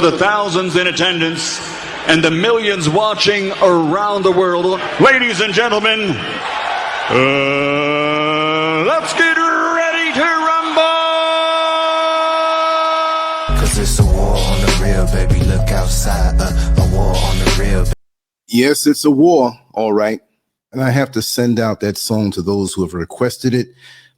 the thousands in attendance and the millions watching around the world, ladies and gentlemen, let's get ready to rumble! 'Cause it's a war on the real, baby. Look outside, a war on the real. Yes, it's a war, all right. And I have to send out that song to those who have requested it.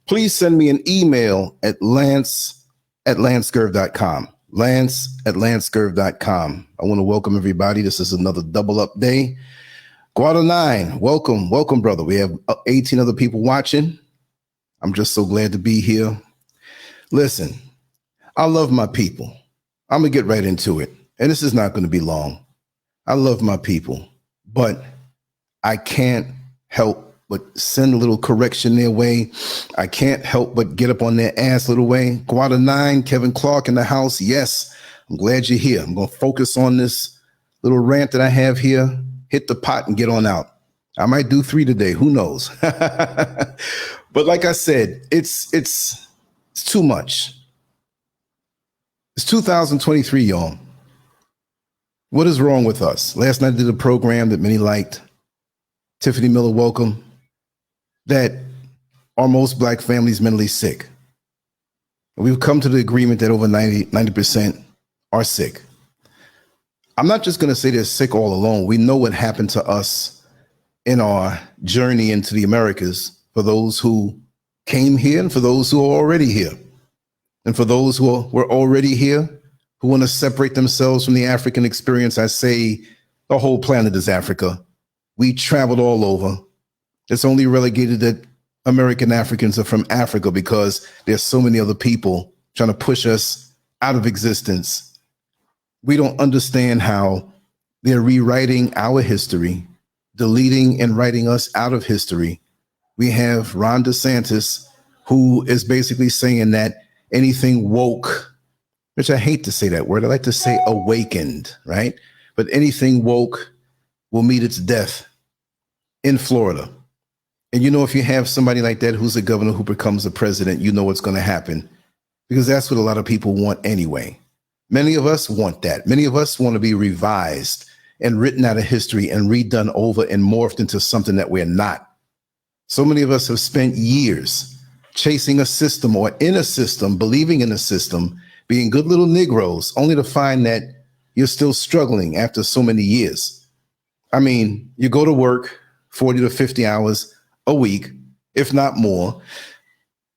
Please send me an email at lance@lancescurv.com. lance@lancescurv.com. I want to welcome everybody. This is another double up day. Guada 9, welcome, brother. We have 18 other people watching. I'm just so glad to be here. Listen, I love my people. I'm going to get right into it. And this is not going to be long. I love my people, but I can't help but send a little correction their way. I can't help but get up on their ass a little way. Guada 9, Kevin Clark in the house. Yes, I'm glad you're here. I'm going to focus on this little rant that I have here. Hit the pot and get on out. I might do 3 today. Who knows? But like I said, it's too much. It's 2023, y'all. What is wrong with us? Last night I did a program that many liked. Tiffany Miller, welcome. That are most black families mentally sick. We've come to the agreement that over 90% are sick. I'm not just going to say they're sick all alone. We know what happened to us in our journey into the Americas, for those who came here and for those who are already here. And for those who were already here, who want to separate themselves from the African experience, I say the whole planet is Africa. We traveled all over. It's only relegated that American Africans are from Africa because there's so many other people trying to push us out of existence. We don't understand how they're rewriting our history, deleting and writing us out of history. We have Ron DeSantis, who is basically saying that anything woke, which I hate to say that word. I like to say awakened, right? But anything woke will meet its death in Florida. And you know, if you have somebody like that who's a governor who becomes a president, you know what's going to happen, because that's what a lot of people want anyway. Many of us want that. Many of us want to be revised and written out of history and redone over and morphed into something that we're not. So many of us have spent years chasing a system or in a system, believing in a system, being good little Negroes, only to find that you're still struggling after so many years. I mean, you go to work 40 to 50 hours a week, if not more.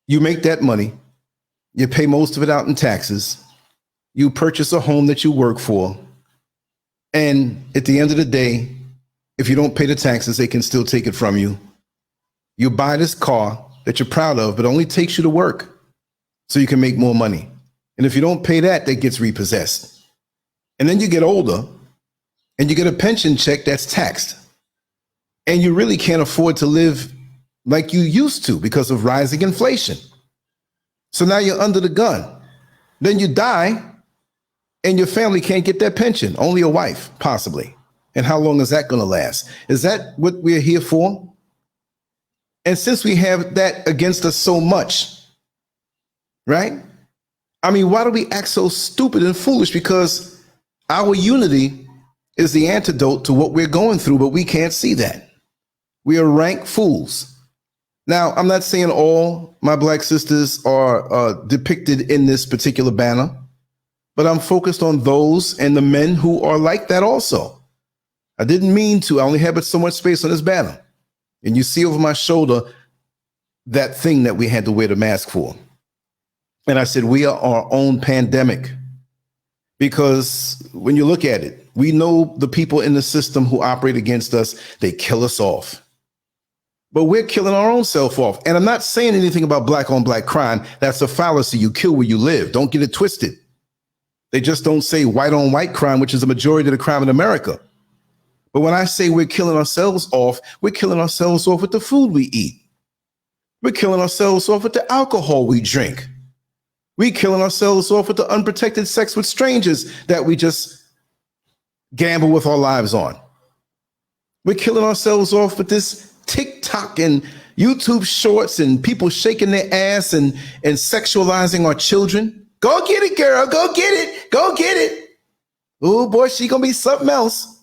You make that money. You pay most of it out in taxes. You purchase a home that you work for. And at the end of the day, if you don't pay the taxes, they can still take it from you. You buy this car that you're proud of, but only takes you to work so you can make more money. And if you don't pay that, that gets repossessed. And then you get older and you get a pension check that's taxed. And you really can't afford to live like you used to because of rising inflation. So now you're under the gun. Then you die and your family can't get that pension, only your wife, possibly. And how long is that going to last? Is that what we're here for? And since we have that against us so much, right? I mean, why do we act so stupid and foolish? Because our unity is the antidote to what we're going through, but we can't see that. We are rank fools. Now, I'm not saying all my black sisters are depicted in this particular banner, but I'm focused on those and the men who are like that also. I didn't mean to. I only have so much space on this banner. And you see over my shoulder that thing that we had to wear the mask for. And I said, we are our own pandemic. Because when you look at it, we know the people in the system who operate against us, they kill us off. But we're killing our own self off. And I'm not saying anything about black on black crime. That's a fallacy. You kill where you live. Don't get it twisted. They just don't say white on white crime, which is the majority of the crime in America. But when I say we're killing ourselves off, we're killing ourselves off with the food we eat. We're killing ourselves off with the alcohol we drink. We're killing ourselves off with the unprotected sex with strangers that we just gamble with our lives on. We're killing ourselves off with this TikTok and YouTube shorts and people shaking their ass and sexualizing our children. Go get it, girl. Go get it. Go get it. Oh boy, she gonna be something else.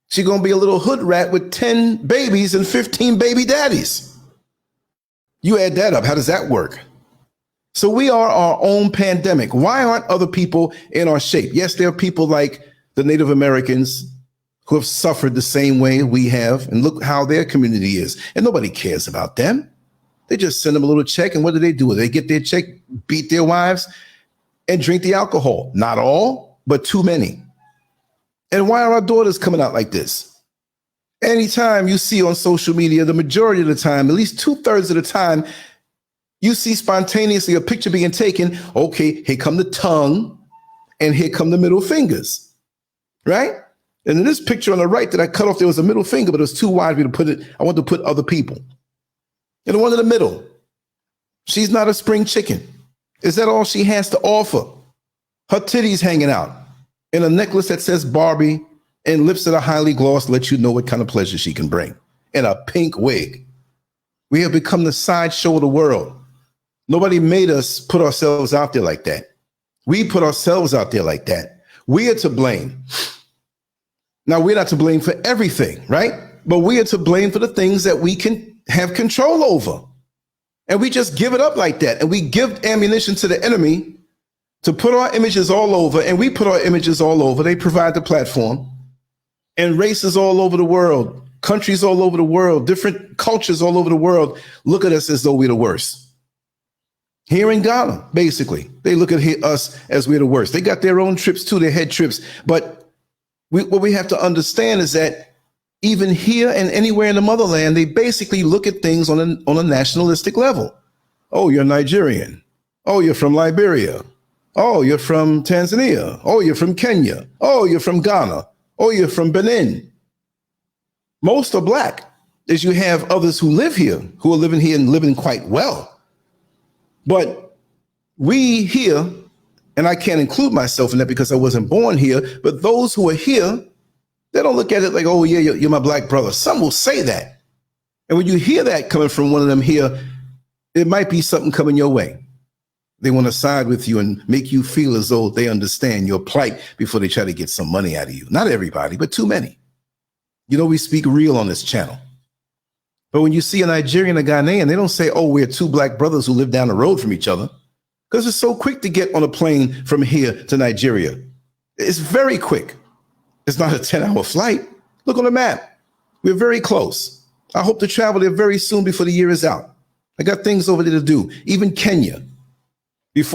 She gonna be a little hood rat with 10 babies and 15 baby daddies. You add that up, how does that work? So we are our own pandemic. Why aren't other people in our shape? Yes, there are people like the Native Americans who have suffered the same way we have, and look how their community is. And nobody cares about them. They just send them a little check, and what do? They get their check, beat their wives, and drink the alcohol. Not all, but too many. And why are our daughters coming out like this? Anytime you see on social media, the majority of the time, at least 2/3 of the time, you see spontaneously a picture being taken. Okay, here come the tongue, and here come the middle fingers, right? And in this picture on the right that I cut off, there was a middle finger, but it was too wide for me to put it. I wanted to put other people. And the one in the middle, she's not a spring chicken. Is that all she has to offer? Her titties hanging out, and a necklace that says Barbie, and lips that are highly glossed let you know what kind of pleasure she can bring, and a pink wig. We have become the sideshow of the world. Nobody made us put ourselves out there like that. We put ourselves out there like that. We are to blame. Now, we're not to blame for everything, right? But we are to blame for the things that we can have control over. And we just give it up like that. And we give ammunition to the enemy to put our images all over. And we put our images all over. They provide the platform. And races all over the world, countries all over the world, different cultures all over the world look at us as though we're the worst. Here in Ghana, basically, they look at us as we're the worst. They got their own trips too, their head trips. But what we have to understand is that even here and anywhere in the motherland, they basically look at things on a nationalistic level. Oh, you're Nigerian. Oh, you're from Liberia. Oh, you're from Tanzania. Oh, you're from Kenya. Oh, you're from Ghana. Oh, you're from Benin. Most are black, as you have others who live here, who are living here and living quite well. But we here, and I can't include myself in that because I wasn't born here, but those who are here, they don't look at it like, oh, yeah, you're my black brother. Some will say that. And when you hear that coming from one of them here, it might be something coming your way. They want to side with you and make you feel as though they understand your plight before they try to get some money out of you. Not everybody, but too many. You know, we speak real on this channel. But when you see a Nigerian, a Ghanaian, they don't say, oh, we're two black brothers who live down the road from each other. Because it's so quick to get on a plane from here to Nigeria. It's very quick. It's not a 10-hour flight. Look on the map. We're very close. I hope to travel there very soon before the year is out. I got things over there to do. Even Kenya.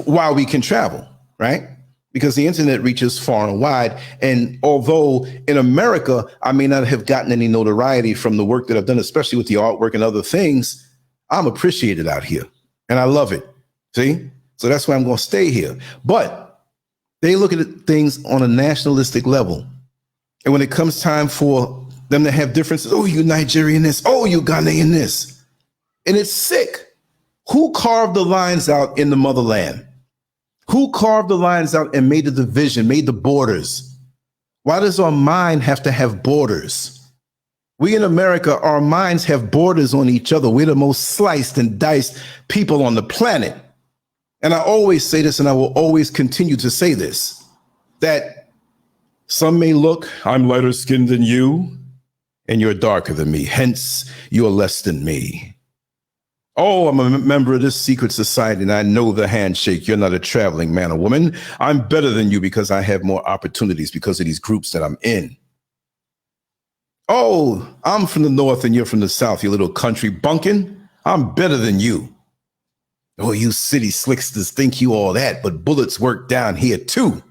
While we can travel, right? Because the internet reaches far and wide. And although in America, I may not have gotten any notoriety from the work that I've done, especially with the artwork and other things, I'm appreciated out here and I love it. See? So that's why I'm going to stay here. But they look at things on a nationalistic level. And when it comes time for them to have differences, oh, you Nigerian this, oh, you Ghanaian this. And it's sick. Who carved the lines out in the motherland? Who carved the lines out and made the division, made the borders? Why does our mind have to have borders? We in America, our minds have borders on each other. We're the most sliced and diced people on the planet. And I always say this, and I will always continue to say this, that some may look, I'm lighter skinned than you, and you're darker than me. Hence, you are less than me. Oh, I'm a member of this secret society and I know the handshake. You're not a traveling man or woman. I'm better than you because I have more opportunities because of these groups that I'm in. Oh, I'm from the north and you're from the south, you little country bumpkin. I'm better than you. Oh, you city slicksters think you all that, but bullets work down here too.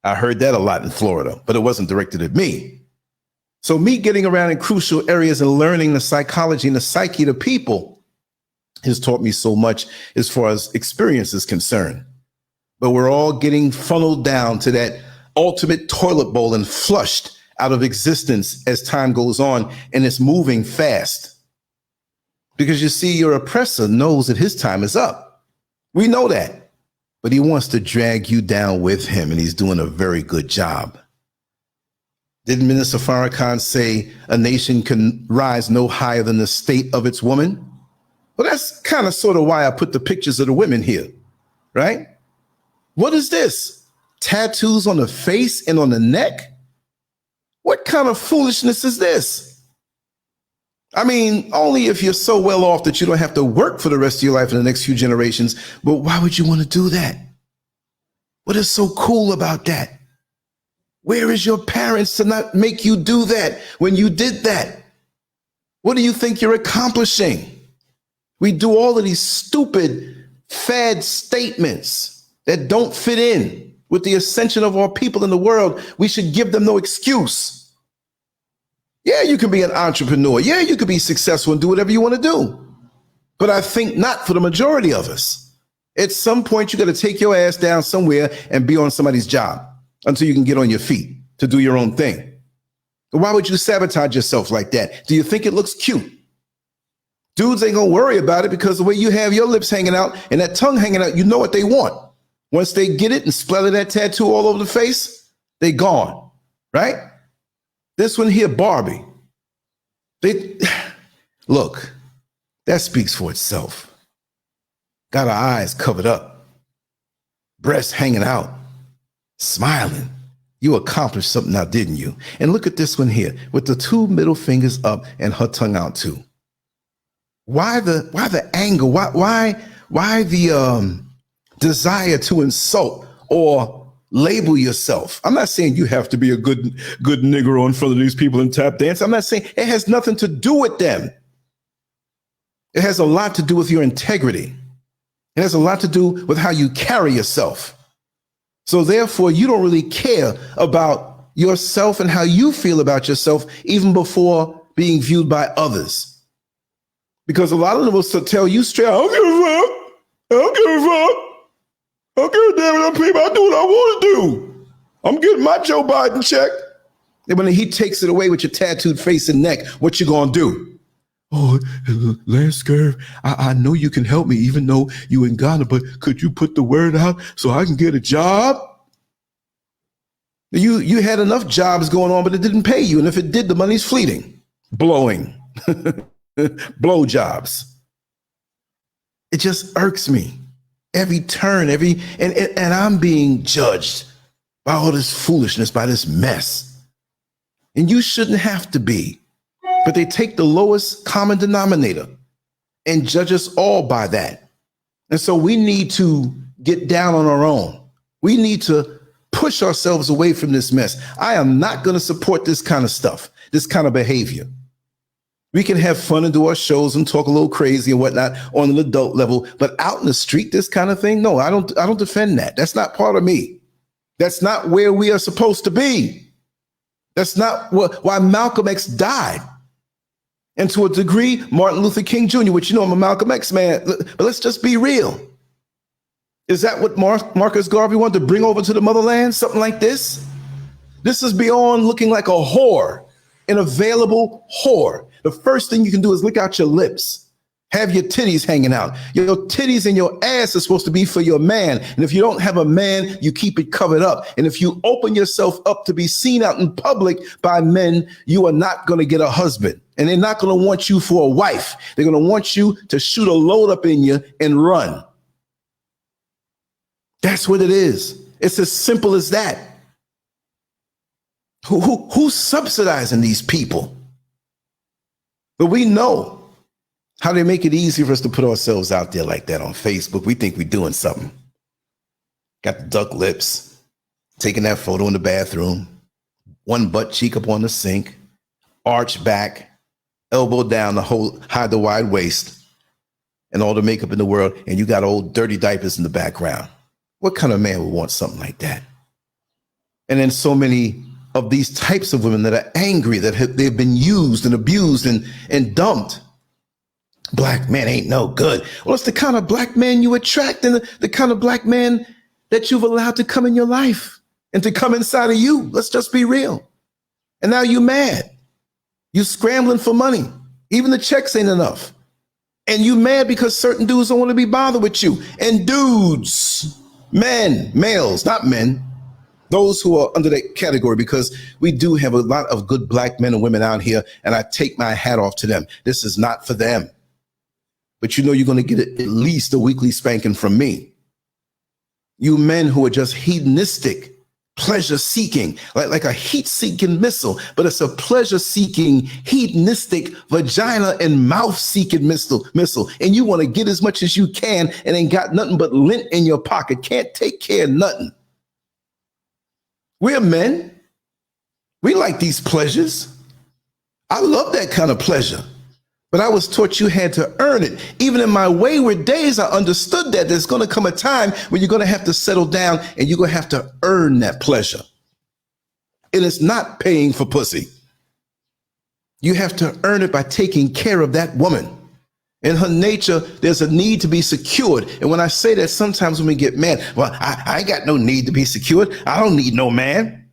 I heard that a lot in Florida, but it wasn't directed at me. So me getting around in crucial areas and learning the psychology and the psyche of people has taught me so much as far as experience is concerned. But we're all getting funneled down to that ultimate toilet bowl and flushed out of existence as time goes on, and it's moving fast. Because you see, your oppressor knows that his time is up. We know that, but he wants to drag you down with him, and he's doing a very good job. Didn't Minister Farrakhan say a nation can rise no higher than the state of its woman? Well, that's kind of sort of why I put the pictures of the women here, right? What is this? tattoos on the face and on the neck? What kind of foolishness is this? I mean, only if you're so well off that you don't have to work for the rest of your life in the next few generations. But why would you want to do that? What is so cool about that? Where is your parents to not make you do that when you did that? What do you think you're accomplishing? We do all of these stupid fad statements that don't fit in with the ascension of our people in the world. We should give them no excuse. Yeah, you can be an entrepreneur. Yeah, you can be successful and do whatever you want to do. But I think not for the majority of us. At some point, you got to take your ass down somewhere and be on somebody's job until you can get on your feet to do your own thing. Why would you sabotage yourself like that? Do you think it looks cute? Dudes ain't gonna worry about it because the way you have your lips hanging out and that tongue hanging out, you know what they want. Once they get it and splatter that tattoo all over the face, they gone, right? This one here, Barbie. Look, that speaks for itself. Got her eyes covered up, breasts hanging out, smiling. You accomplished something now, didn't you? And look at this one here with the two middle fingers up and her tongue out too. Why the anger? Why the desire to insult or label yourself? I'm not saying you have to be a good nigger in front of these people and tap dance. I'm not saying it has nothing to do with them. It has a lot to do with your integrity. It has a lot to do with how you carry yourself. So therefore, you don't really care about yourself and how you feel about yourself even before being viewed by others. Because a lot of them will tell you straight, I don't give a fuck. I don't give a fuck. I don't give a damn about people. I do what I want to do. I'm getting my Joe Biden check. And when he takes it away with your tattooed face and neck, what you gonna do? Oh, LANCESCURV, I know you can help me even though you in Ghana, but could you put the word out so I can get a job? You had enough jobs going on, but it didn't pay you. And if it did, the money's fleeting, blowing, blow jobs. It just irks me. Every turn, and I'm being judged by all this foolishness, by this mess. And you shouldn't have to be. But they take the lowest common denominator and judge us all by that. And so we need to get down on our own. We need to push ourselves away from this mess. I am not going to support this kind of stuff, this kind of behavior. We can have fun and do our shows and talk a little crazy and whatnot on an adult level, but out in the street, this kind of thing, no, I don't defend that. That's not part of me. That's not where we are supposed to be. That's not why Malcolm X died. And to a degree, Martin Luther King Jr., which, you know, I'm a Malcolm X man, but let's just be real. Is that what Marcus Garvey wanted to bring over to the motherland? Something like this? This is beyond looking like a whore, an available whore. The first thing you can do is lick out your lips. Have your titties hanging out. Your titties and your ass are supposed to be for your man. And if you don't have a man, you keep it covered up. And if you open yourself up to be seen out in public by men, you are not going to get a husband. And they're not going to want you for a wife. They're going to want you to shoot a load up in you and run. That's what it is. It's as simple as that. Who's subsidizing these people? But we know how they make it easy for us to put ourselves out there like that on Facebook. We think we're doing something. Got the duck lips, taking that photo in the bathroom, one butt cheek up on the sink, arch back, elbow down to hide the wide waist, and all the makeup in the world, and you got old dirty diapers in the background. What kind of man would want something like that? And then so many of these types of women that are angry that they've been used and abused and dumped. Black men ain't no good. Well, it's the kind of black man you attract and the kind of black man that you've allowed to come in your life and to come inside of you. Let's just be real. And now you mad. You scrambling for money. Even the checks ain't enough. And you mad because certain dudes don't want to be bothered with you. And dudes, men, males, not men, those who are under that category, because we do have a lot of good black men and women out here, and I take my hat off to them. This is not for them. But you know you're going to get at least a weekly spanking from me. You men who are just hedonistic, pleasure-seeking, like a heat-seeking missile, but it's a pleasure-seeking, hedonistic, vagina and mouth-seeking missile. And you want to get as much as you can and ain't got nothing but lint in your pocket. Can't take care of nothing. We're men. We like these pleasures. I love that kind of pleasure. But I was taught you had to earn it. Even in my wayward days, I understood that there's going to come a time when you're going to have to settle down and you're going to have to earn that pleasure. And it's not paying for pussy. You have to earn it by taking care of that woman. In her nature, there's a need to be secured. And when I say that, sometimes when we get mad, well, I ain't got no need to be secured. I don't need no man.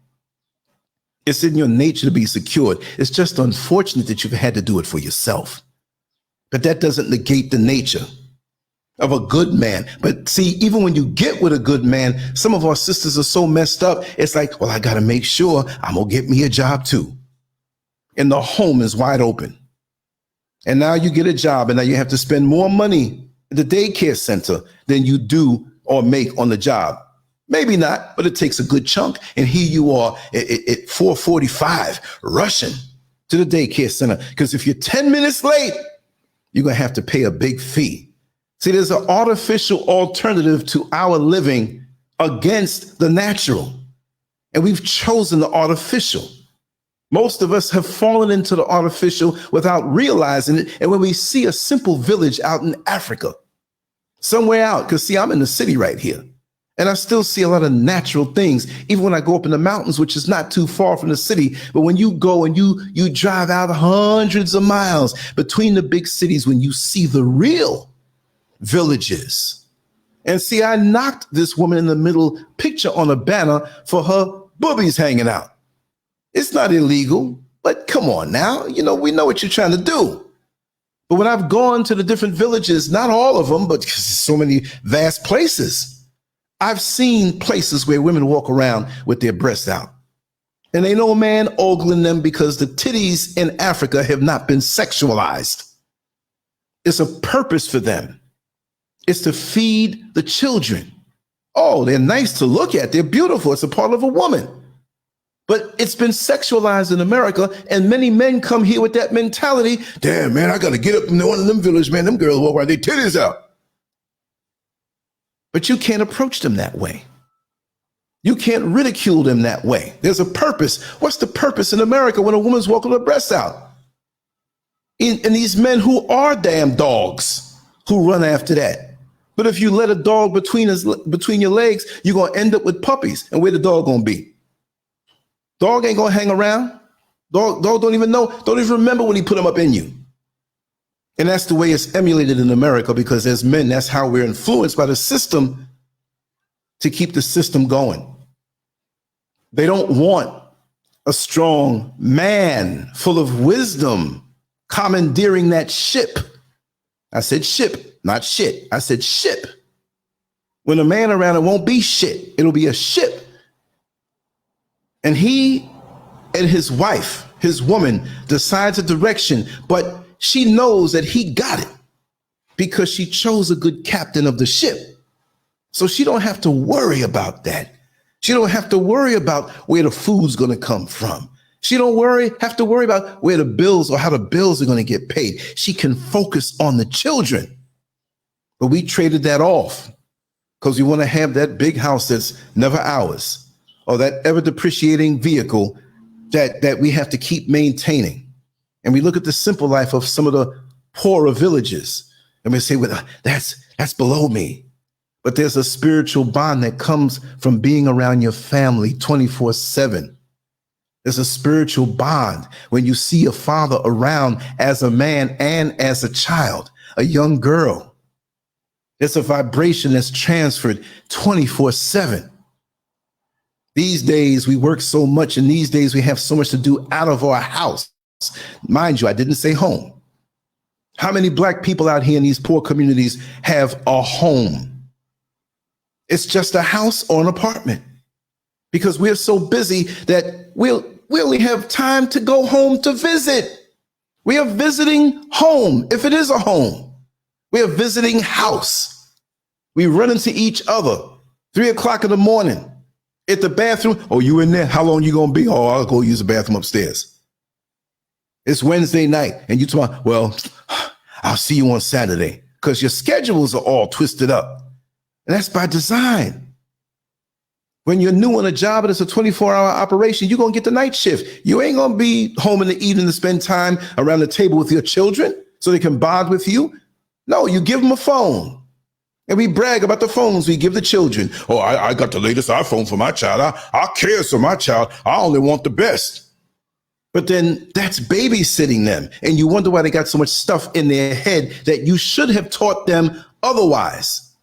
It's in your nature to be secured. It's just unfortunate that you've had to do it for yourself. But that doesn't negate the nature of a good man. But see, even when you get with a good man, some of our sisters are so messed up. It's like, well, I got to make sure I'm going to get me a job too. And the home is wide open. And now you get a job and now you have to spend more money at the daycare center than you do or make on the job. Maybe not, but it takes a good chunk. And here you are at 4:45 rushing to the daycare center. Because if you're 10 minutes late, you're going to have to pay a big fee. See, there's an artificial alternative to our living against the natural. And we've chosen the artificial. Most of us have fallen into the artificial without realizing it. And when we see a simple village out in Africa, somewhere out, because see, I'm in the city right here. And I still see a lot of natural things, even when I go up in the mountains, which is not too far from the city. But when you go and you drive out hundreds of miles between the big cities, when you see the real villages. And see, I knocked this woman in the middle picture on a banner for her boobies hanging out. It's not illegal, but come on now. You know, we know what you're trying to do. But when I've gone to the different villages, not all of them, but because there's so many vast places, I've seen places where women walk around with their breasts out. And ain't no man ogling them because the titties in Africa have not been sexualized. It's a purpose for them. It's to feed the children. Oh, they're nice to look at. They're beautiful. It's a part of a woman. But it's been sexualized in America, and many men come here with that mentality. Damn, man, I got to get up in one of them villages, man. Them girls walk around, their titties out. But you can't approach them that way. You can't ridicule them that way. There's a purpose. What's the purpose in America when a woman's walking her breasts out? And these men who are damn dogs who run after that. But if you let a dog between your legs, you're going to end up with puppies. And where the dog going to be? Dog ain't going to hang around. Dog don't even know, don't even remember when he put them up in you. And that's the way it's emulated in America, because as men, that's how we're influenced by the system to keep the system going. They don't want a strong man full of wisdom commandeering that ship. I said ship, not shit. I said ship. When a man around, it won't be shit. It'll be a ship. And he and his wife, his woman, decides a direction, but she knows that he got it because she chose a good captain of the ship. So she don't have to worry about that. She don't have to worry about where the food's going to come from. She don't have to worry about where the bills or how the bills are going to get paid. She can focus on the children. But we traded that off because we want to have that big house that's never ours, or that ever depreciating vehicle that we have to keep maintaining. And we look at the simple life of some of the poorer villages and we say, well, that's below me. But there's a spiritual bond that comes from being around your family 24/7. There's a spiritual bond when you see a father around as a man and as a child, a young girl. It's a vibration that's transferred 24/7. These days we work so much, and these days we have so much to do out of our house. Mind you, I didn't say home. How many black people out here in these poor communities have a home? It's just a house or an apartment, because we're so busy that we only have time to go home to visit. We are visiting home, if it is a home. We are visiting house. We run into each other 3 o'clock in the morning at the bathroom. Oh, you in there? How long you going to be? Oh, I'll go use the bathroom upstairs. It's Wednesday night and you talk, well, I'll see you on Saturday, because your schedules are all twisted up. And that's by design. When you're new on a job and it's a 24-hour operation, you're going to get the night shift. You ain't going to be home in the evening to spend time around the table with your children so they can bond with you. No, you give them a phone. And we brag about the phones we give the children. Oh, I got the latest iPhone for my child. I care for my child. I only want the best. But then that's babysitting them. And you wonder why they got so much stuff in their head that you should have taught them otherwise,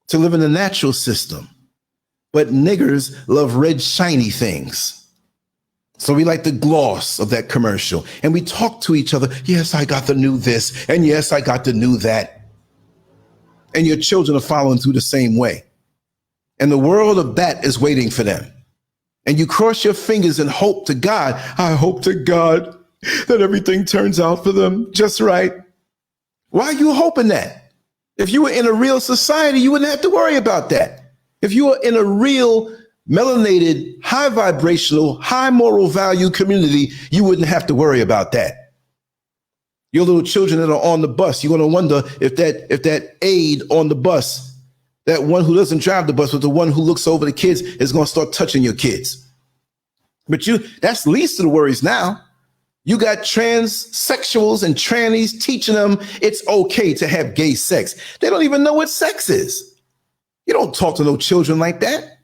to live in the natural system. But niggers love red, shiny things. So we like the gloss of that commercial. And we talk to each other. Yes, I got the new this. And yes, I got the new that. And your children are following through the same way. And the world of that is waiting for them. And you cross your fingers and hope to God. I hope to God that everything turns out for them just right. Why are you hoping that? If you were in a real society, you wouldn't have to worry about that. If you were in a real melanated, high vibrational, high moral value community, you wouldn't have to worry about that. Your little children that are on the bus, you're going to wonder if that aide on the bus, that one who doesn't drive the bus, but the one who looks over the kids, is going to start touching your kids. But that's least of the worries now. You got transsexuals and trannies teaching them it's okay to have gay sex. They don't even know what sex is. You don't talk to no children like that.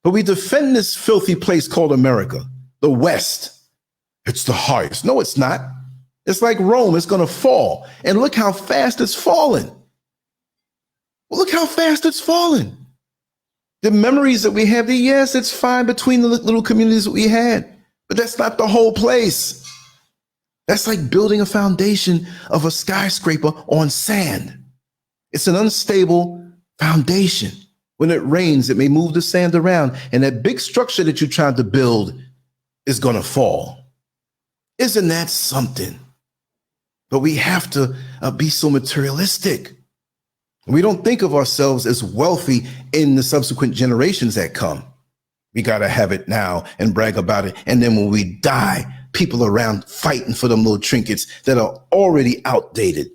But we defend this filthy place called America, the West. It's the highest. No, it's not. It's like Rome. It's going to fall. And look how fast it's fallen. Well, look how fast it's fallen. The memories that we have, yes, it's fine between the little communities that we had, but that's not the whole place. That's like building a foundation of a skyscraper on sand. It's an unstable foundation. When it rains, it may move the sand around, and that big structure that you're trying to build is going to fall. Isn't that something? But we have to be so materialistic. We don't think of ourselves as wealthy in the subsequent generations that come. We got to have it now and brag about it. And then when we die, people around fighting for them little trinkets that are already outdated.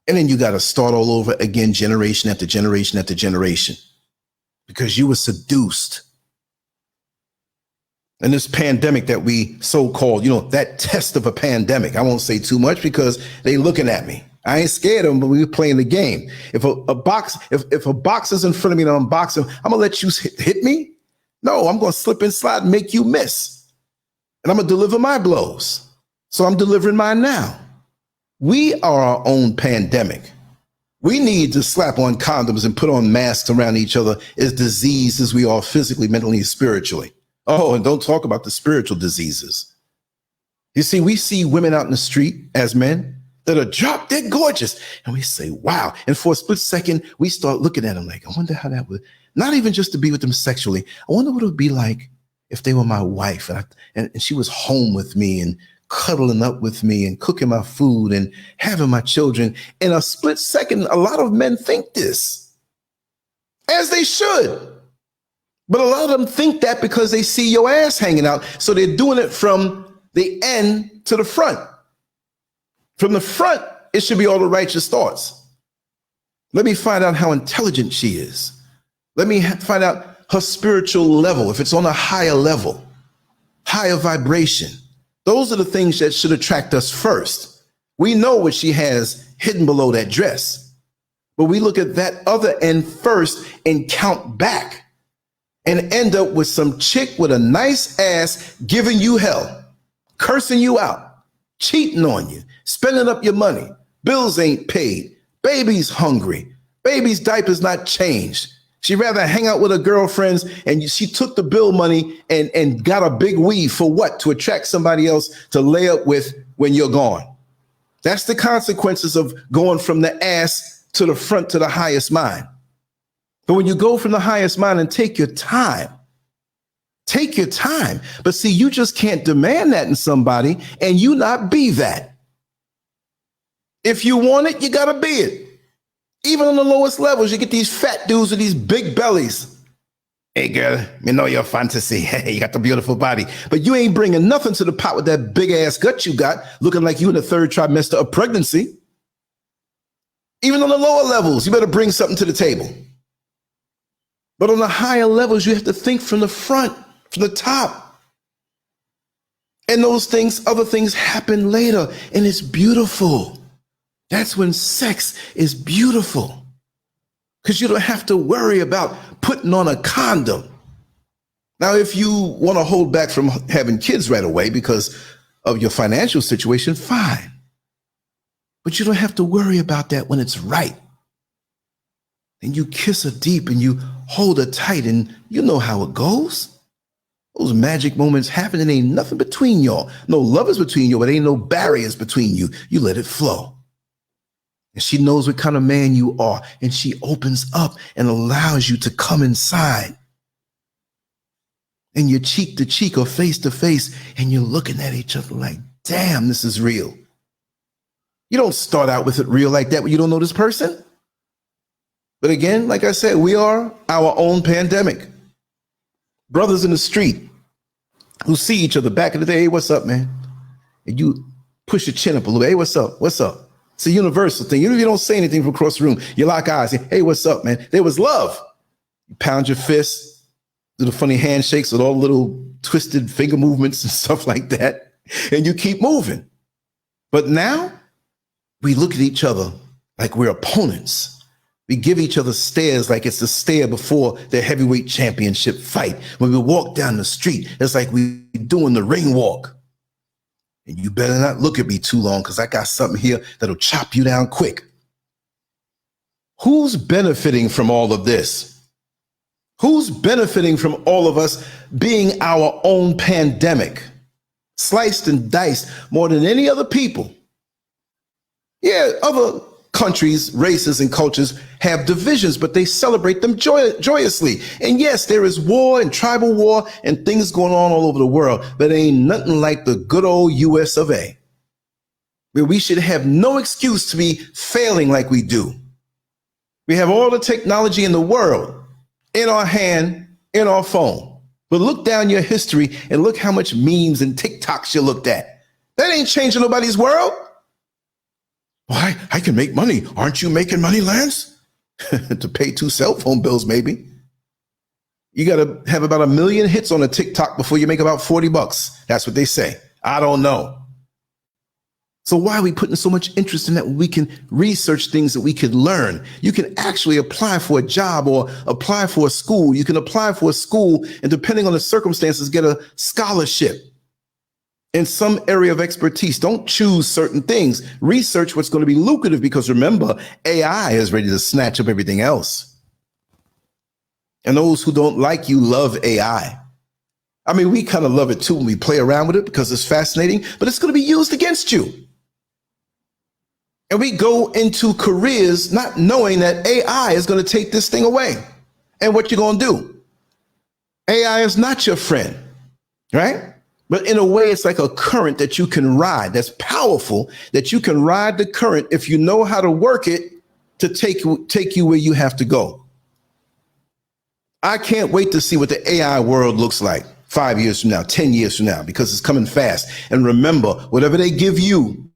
And then you got to start all over again, generation after generation after generation, because you were seduced. And this pandemic that we so-called, that test of a pandemic, I won't say too much because they looking at me. I ain't scared of them, but we were playing the game. If a boxer's in front of me and I'm boxing, I'm gonna let you hit me? No, I'm gonna slip and slide and make you miss. And I'm gonna deliver my blows. So I'm delivering mine now. We are our own pandemic. We need to slap on condoms and put on masks around each other, as diseased as we are physically, mentally, and spiritually. Oh, and don't talk about the spiritual diseases. You see, we see women out in the street as men that are drop dead gorgeous. And we say, wow. And for a split second, we start looking at them like, I wonder how that would, not even just to be with them sexually. I wonder what it would be like if they were my wife and she was home with me and cuddling up with me and cooking my food and having my children. In a split second, a lot of men think this, as they should. But a lot of them think that because they see your ass hanging out. So they're doing it from the end to the front. From the front, it should be all the righteous thoughts. Let me find out how intelligent she is. Let me find out her spiritual level, if it's on a higher level, higher vibration. Those are the things that should attract us first. We know what she has hidden below that dress, but we look at that other end first and count back and end up with some chick with a nice ass giving you hell, cursing you out, cheating on you, spending up your money, bills ain't paid, baby's hungry, baby's diaper's not changed. She'd rather hang out with her girlfriends, and she took the bill money and got a big weave for what? To attract somebody else to lay up with when you're gone. That's the consequences of going from the ass to the front to the highest mind. But when you go from the highest mind and take your time. But see, you just can't demand that in somebody and you not be that. If you want it, you got to be it. Even on the lowest levels, you get these fat dudes with these big bellies. Hey, girl, me know your fantasy. Hey, you got the beautiful body. But you ain't bringing nothing to the pot with that big-ass gut you got, looking like you in the third trimester of pregnancy. Even on the lower levels, you better bring something to the table. But on the higher levels, you have to think from the front, from the top. And those things, other things happen later, and it's beautiful. That's when sex is beautiful. Because you don't have to worry about putting on a condom. Now, if you want to hold back from having kids right away because of your financial situation, fine. But you don't have to worry about that when it's right. And you kiss her deep and you hold her tight, and you know how it goes. Those magic moments happen and ain't nothing between y'all. No love is between you, but ain't no barriers between you. You let it flow. And she knows what kind of man you are, and she opens up and allows you to come inside. And you're cheek to cheek or face to face, and you're looking at each other like, damn, this is real. You don't start out with it real like that when you don't know this person. But again, like I said, we are our own pandemic. Brothers in the street who see each other back in the day, hey, what's up, man? And you push your chin up a little bit, hey, what's up, what's up? It's a universal thing. Even if you don't say anything from across the room, you lock eyes. Hey, what's up, man? There was love. You pound your fist, do the funny handshakes with all the little twisted finger movements and stuff like that, and you keep moving. But now we look at each other like we're opponents. We give each other stares like it's the stare before the heavyweight championship fight. When we walk down the street, it's like we doing the ring walk. And you better not look at me too long, because I got something here that'll chop you down quick. Who's benefiting from all of this? Who's benefiting from all of us being our own pandemic, sliced and diced more than any other people? Yeah, other countries, races, and cultures have divisions, but they celebrate them joyously. And yes, there is war and tribal war and things going on all over the world, but ain't nothing like the good old US of A, where we should have no excuse to be failing like we do. We have all the technology in the world in our hand, in our phone. But look down your history and look how much memes and TikToks you looked at. That ain't changing nobody's world. Why? I can make money. Aren't you making money, Lance? To pay 2 cell phone bills, maybe. You got to have about 1 million hits on a TikTok before you make about $40. That's what they say. I don't know. So why are we putting so much interest in that when we can research things that we could learn? You can actually apply for a job or apply for a school. You can apply for a school and, depending on the circumstances, get a scholarship in some area of expertise. Don't choose certain things. Research what's going to be lucrative, because remember, AI is ready to snatch up everything else. And those who don't like you love AI. I mean, we kind of love it too when we play around with it because it's fascinating, but it's going to be used against you. And we go into careers not knowing that AI is going to take this thing away. And what you're going to do? AI is not your friend, right? But in a way, it's like a current that you can ride, that's powerful, that you can ride the current if you know how to work it to take you where you have to go. I can't wait to see what the AI world looks like 5 years from now, 10 years from now, because it's coming fast. And remember, whatever they give you,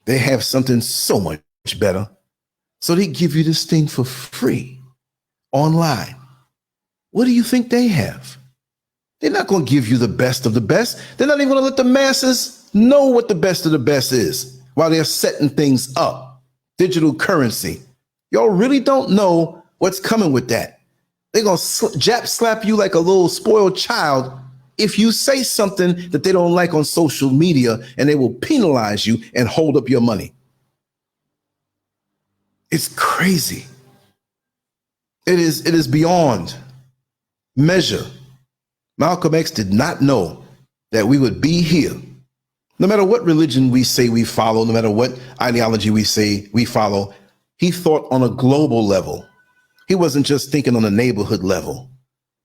they have something so much better. So they give you this thing for free online. What do you think they have? They're not going to give you the best of the best. They're not even going to let the masses know what the best of the best is while they're setting things up. Digital currency. Y'all really don't know what's coming with that. They're going to jap slap you like a little spoiled child if you say something that they don't like on social media, and they will penalize you and hold up your money. It's crazy. It is beyond measure. Malcolm X did not know that we would be here. No matter what religion we say we follow, no matter what ideology we say we follow, he thought on a global level. He wasn't just thinking on a neighborhood level.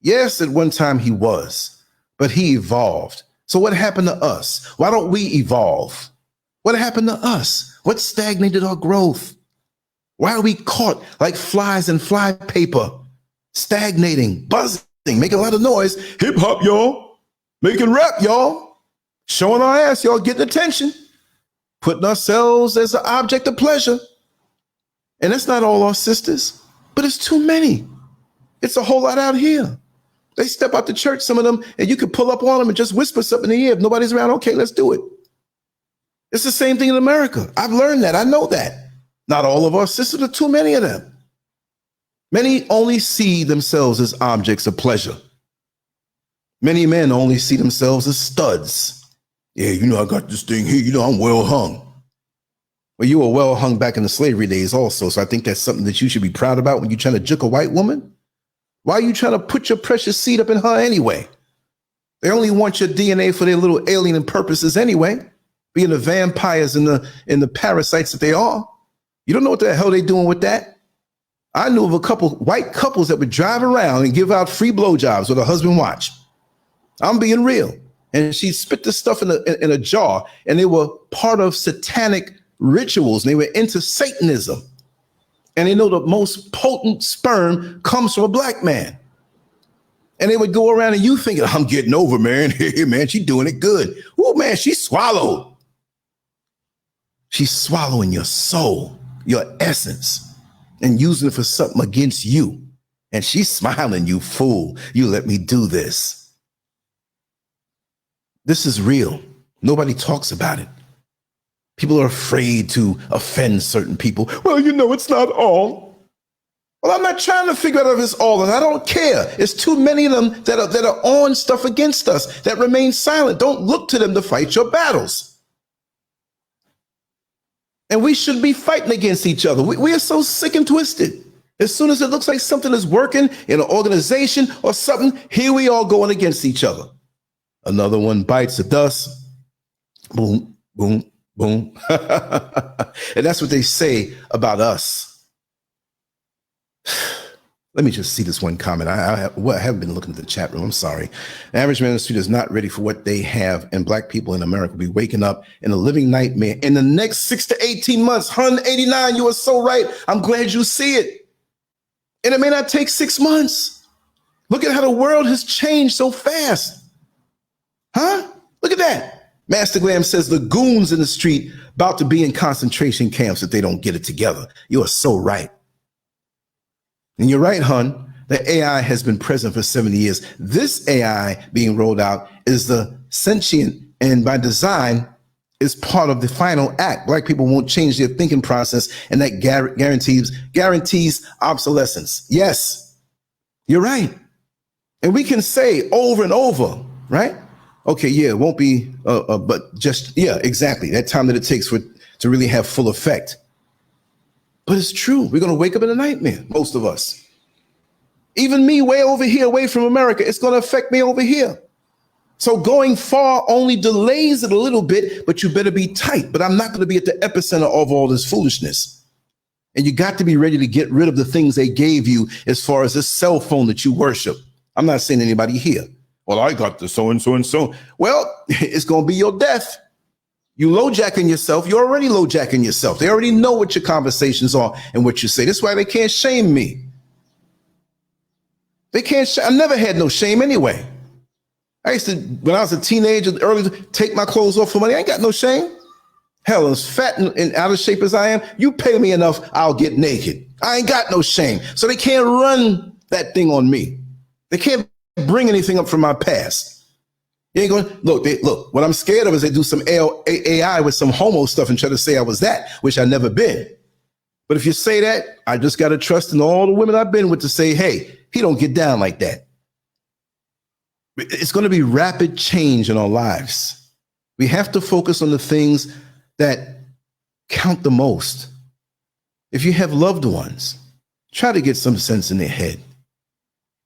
Yes, at one time he was, but he evolved. So what happened to us? Why don't we evolve? What happened to us? What stagnated our growth? Why are we caught like flies in fly paper, stagnating, buzzing, making a lot of noise. Hip hop, y'all. Making rap, y'all. Showing our ass, y'all, getting attention. Putting ourselves as an object of pleasure. And that's not all our sisters, but it's too many. It's a whole lot out here. They step out to church, some of them, and you can pull up on them and just whisper something in the ear. If nobody's around, okay, let's do it. It's the same thing in America. I've learned that. I know that. Not all of our sisters, but too many of them. Many only see themselves as objects of pleasure. Many men only see themselves as studs. Yeah, you know, I got this thing here. You know, I'm well hung. Well, you were well hung back in the slavery days also. So I think that's something that you should be proud about when you're trying to juke a white woman. Why are you trying to put your precious seed up in her anyway? They only want your DNA for their little alien purposes anyway, being the vampires and the parasites that they are. You don't know what the hell they're doing with that. I knew of a couple white couples that would drive around and give out free blowjobs with a husband watch. I'm being real. And she spit the stuff in a jar, and they were part of satanic rituals. And they were into Satanism. And they know the most potent sperm comes from a black man. And they would go around and you thinking, I'm getting over, man. Hey, man, she's doing it good. Oh, man, she swallowed. She's swallowing your soul, your essence, and using it for something against you. And she's smiling, you fool. You let me do this. This is real. Nobody talks about it. People are afraid to offend certain people. Well, you know, it's not all. Well, I'm not trying to figure out if it's all, and I don't care. It's too many of them that are on stuff against us, that remain silent. Don't look to them to fight your battles. And we should be fighting against each other. We are so sick and twisted. As soon as it looks like something is working in an organization or something, here we all going against each other. Another one bites the dust. Boom, boom, boom. And that's what they say about us. Let me just see this one comment. I haven't been looking at the chat room. I'm sorry. The average man in the street is not ready for what they have, and black people in America will be waking up in a living nightmare in the next 6 to 18 months. 189, you are so right. I'm glad you see it. And it may not take 6 months. Look at how the world has changed so fast. Huh? Look at that. Master Glam says the goons in the street about to be in concentration camps if they don't get it together. You are so right. And you're right, hun. The AI has been present for 70 years. This AI being rolled out is the sentient, and by design is part of the final act. Black people won't change their thinking process, and that guarantees obsolescence. Yes, you're right. And we can say over and over, right? Okay, yeah, it won't be, but just, yeah, exactly. That time that it takes to really have full effect. But it's true. We're going to wake up in a nightmare, most of us. Even me way over here, away from America, it's going to affect me over here. So going far only delays it a little bit, but you better be tight. But I'm not going to be at the epicenter of all this foolishness. And you got to be ready to get rid of the things they gave you as far as this cell phone that you worship. I'm not saying anybody here. Well, I got the so-and-so and so. Well, it's going to be your death. You low-jacking yourself. You're already low-jacking yourself. They already know what your conversations are and what you say. That's why they can't shame me. They can't. I never had no shame anyway. I used to, when I was a teenager, early, take my clothes off for money. I ain't got no shame. Hell, as fat and out of shape as I am, you pay me enough, I'll get naked. I ain't got no shame. So they can't run that thing on me. They can't bring anything up from my past. You ain't going, look, what I'm scared of is they do some AI with some homo stuff and try to say I was that, which I never been. But if you say that, I just got to trust in all the women I've been with to say, hey, he don't get down like that. It's going to be rapid change in our lives. We have to focus on the things that count the most. If you have loved ones, try to get some sense in their head.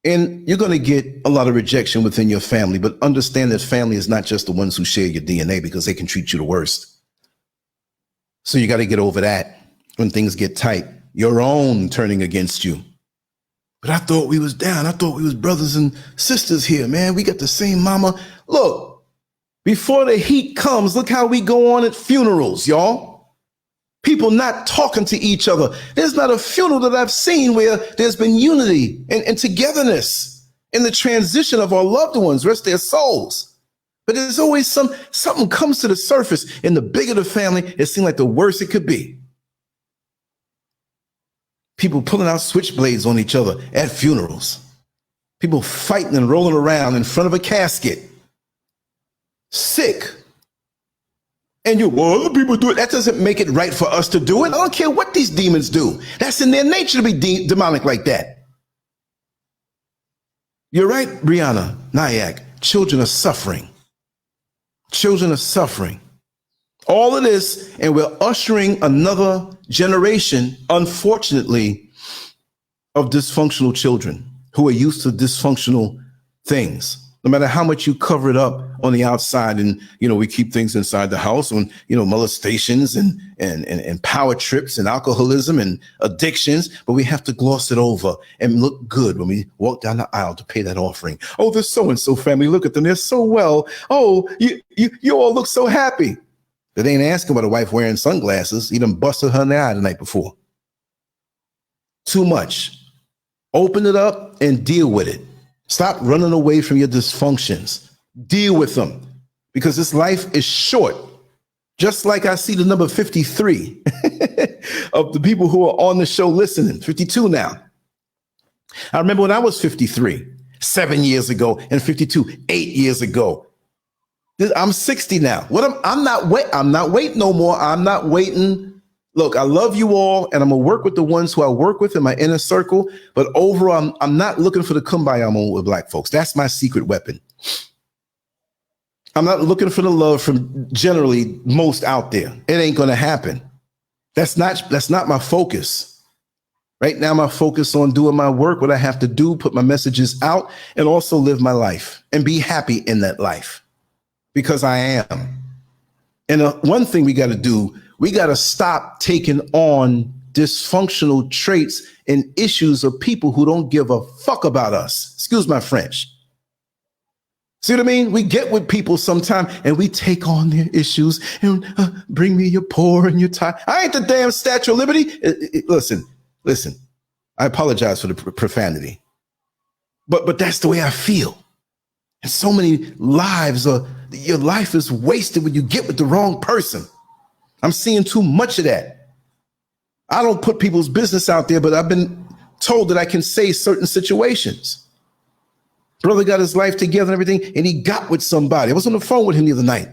And you're going to get a lot of rejection within your family, but understand that family is not just the ones who share your DNA, because they can treat you the worst. So you got to get over that when things get tight. Your own turning against you. But I thought we was down. I thought we was brothers and sisters here, man. We got the same mama. Look, before the heat comes, look how we go on at funerals, y'all. People not talking to each other. There's not a funeral that I've seen where there's been unity and togetherness in the transition of our loved ones, rest their souls. But there's always something comes to the surface, and the bigger the family, it seems like the worse it could be. People pulling out switchblades on each other at funerals. People fighting and rolling around in front of a casket. Sick. And well, other people do it. That doesn't make it right for us to do it. I don't care what these demons do. That's in their nature to be demonic like that. You're right, Brianna Nyack. Children are suffering. Children are suffering. All of this, and we're ushering another generation, unfortunately, of dysfunctional children who are used to dysfunctional things. No matter how much you cover it up on the outside, and we keep things inside the house, on molestations and power trips and alcoholism and addictions, but we have to gloss it over and look good when we walk down the aisle to pay that offering. Oh, the so-and-so family, look at them, they're so well. Oh, you all look so happy. But they ain't asking about a wife wearing sunglasses. You done busted her in the eye the night before. Too much. Open it up and deal with it. Stop running away from your dysfunctions. Deal with them, because this life is short. Just like I see the number 53 of the people who are on the show listening, 52 now. I remember when I was 53, 7 years ago, and 52, 8 years ago. I'm 60 now. I'm not waiting no more. I'm not waiting. Look, I love you all, and I'm gonna work with the ones who I work with in my inner circle. But overall, I'm not looking for the kumbaya moment with black folks. That's my secret weapon. I'm not looking for the love from generally most out there. It ain't gonna happen. That's not my focus. Right now, my focus on doing my work, what I have to do, put my messages out, and also live my life and be happy in that life. Because I am. And one thing we got to do, we got to stop taking on dysfunctional traits and issues of people who don't give a fuck about us. Excuse my French. See what I mean? We get with people sometime and we take on their issues and bring me your poor and your tired. I ain't the damn Statue of Liberty. Listen. I apologize for the profanity. But that's the way I feel. And so many lives your life is wasted when you get with the wrong person. I'm seeing too much of that. I don't put people's business out there, but I've been told that I can say certain situations. Brother got his life together and everything, and he got with somebody. I was on the phone with him the other night.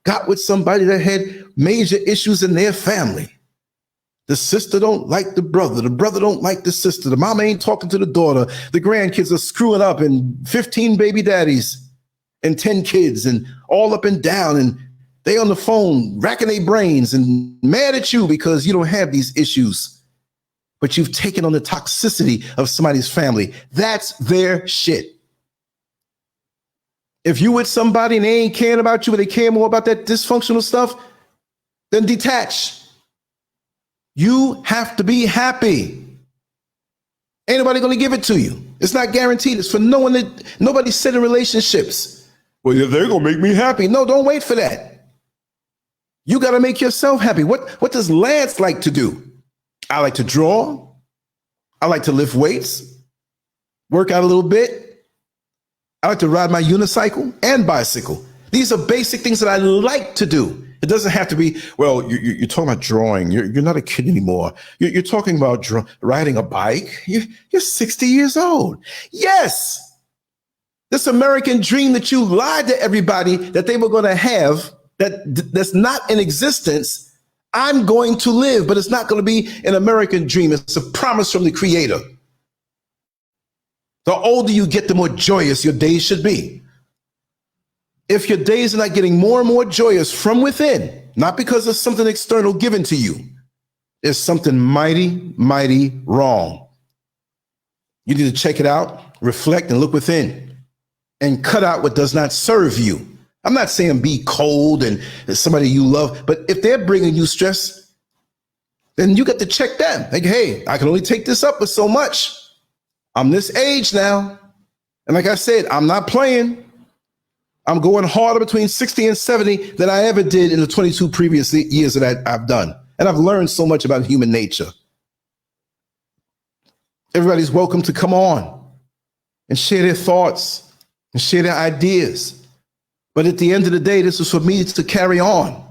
Got with somebody that had major issues in their family. The sister don't like the brother don't like the sister. The mama ain't talking to the daughter. The grandkids are screwing up, and 15 baby daddies and 10 kids and all up and down. And they on the phone racking their brains and mad at you because you don't have these issues. But you've taken on the toxicity of somebody's family. That's their shit. If you with somebody and they ain't caring about you, but they care more about that dysfunctional stuff, then detach. You have to be happy. Ain't nobody going to give it to you. It's not guaranteed. It's for no one. Nobody said in relationships, well, yeah, they're going to make me happy. No, don't wait for that. You got to make yourself happy. What does Lance like to do? I like to draw. I like to lift weights, work out a little bit. I like to ride my unicycle and bicycle. These are basic things that I like to do. It doesn't have to be, well, you're talking about drawing. You're not a kid anymore. You're talking about riding a bike. You're 60 years old. Yes. This American dream that you lied to everybody that they were going to have, that's not in existence, I'm going to live, but it's not going to be an American dream. It's a promise from the Creator. The older you get, the more joyous your days should be. If your days are not getting more and more joyous from within, not because of something external given to you, there's something mighty, mighty wrong. You need to check it out, reflect, and look within, and cut out what does not serve you. I'm not saying be cold and somebody you love, but if they're bringing you stress, then you got to check them. Like, hey, I can only take this up with so much. I'm this age now. And like I said, I'm not playing. I'm going harder between 60 and 70 than I ever did in the 22 previous years that I've done. And I've learned so much about human nature. Everybody's welcome to come on and share their thoughts and share their ideas. But at the end of the day, this is for me to carry on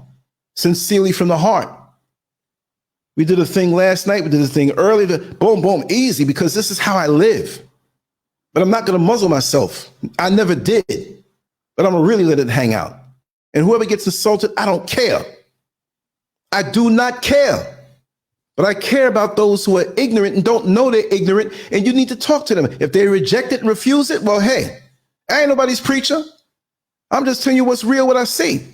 sincerely from the heart. We did a thing last night. We did a thing earlier. Boom, boom, easy, because this is how I live. But I'm not going to muzzle myself. I never did. But I'm going to really let it hang out. And whoever gets insulted, I don't care. I do not care. But I care about those who are ignorant and don't know they're ignorant, and you need to talk to them. If they reject it and refuse it, well, hey, I ain't nobody's preacher. I'm just telling you what's real, what I see.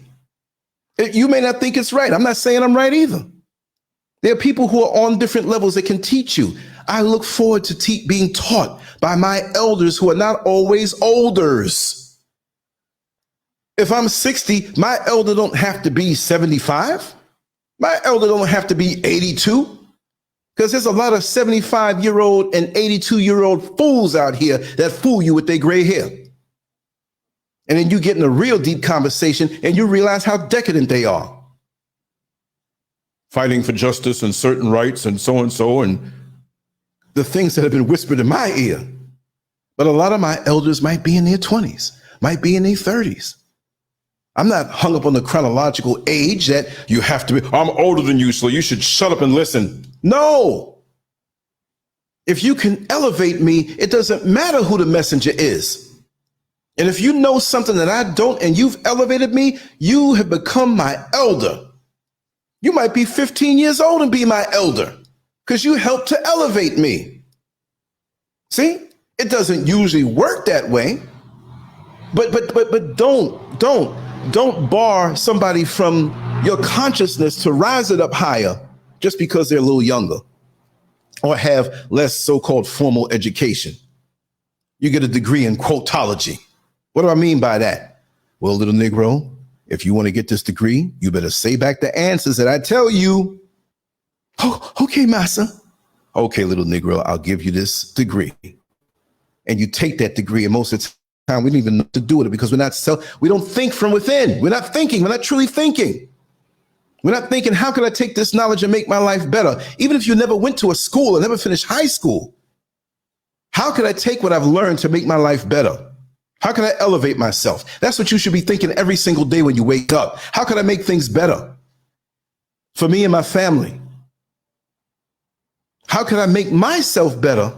You may not think it's right. I'm not saying I'm right either. There are people who are on different levels that can teach you. I look forward to being taught by my elders who are not always olders. If I'm 60, my elder don't have to be 75. My elder don't have to be 82. Because there's a lot of 75-year-old and 82-year-old fools out here that fool you with their gray hair. And then you get in a real deep conversation and you realize how decadent they are. Fighting for justice and certain rights and so, and the things that have been whispered in my ear. But a lot of my elders might be in their 20s, might be in their 30s. I'm not hung up on the chronological age that you have to be, I'm older than you, so you should shut up and listen. No. If you can elevate me, it doesn't matter who the messenger is. And if you know something that I don't and you've elevated me, you have become my elder. You might be 15 years old and be my elder because you helped to elevate me. See, it doesn't usually work that way. But don't bar somebody from your consciousness to rise it up higher just because they're a little younger or have less so-called formal education. You get a degree in quotology. What do I mean by that? Well, little Negro, if you want to get this degree, you better say back the answers that I tell you. Oh, okay, massa. Okay, little Negro, I'll give you this degree. And you take that degree, and most of the time we don't even know what to do with it because we don't think from within. We're not thinking. We're not truly thinking. We're not thinking, how can I take this knowledge and make my life better? Even if you never went to a school or never finished high school, how can I take what I've learned to make my life better? How can I elevate myself? That's what you should be thinking every single day when you wake up. How can I make things better for me and my family? How can I make myself better?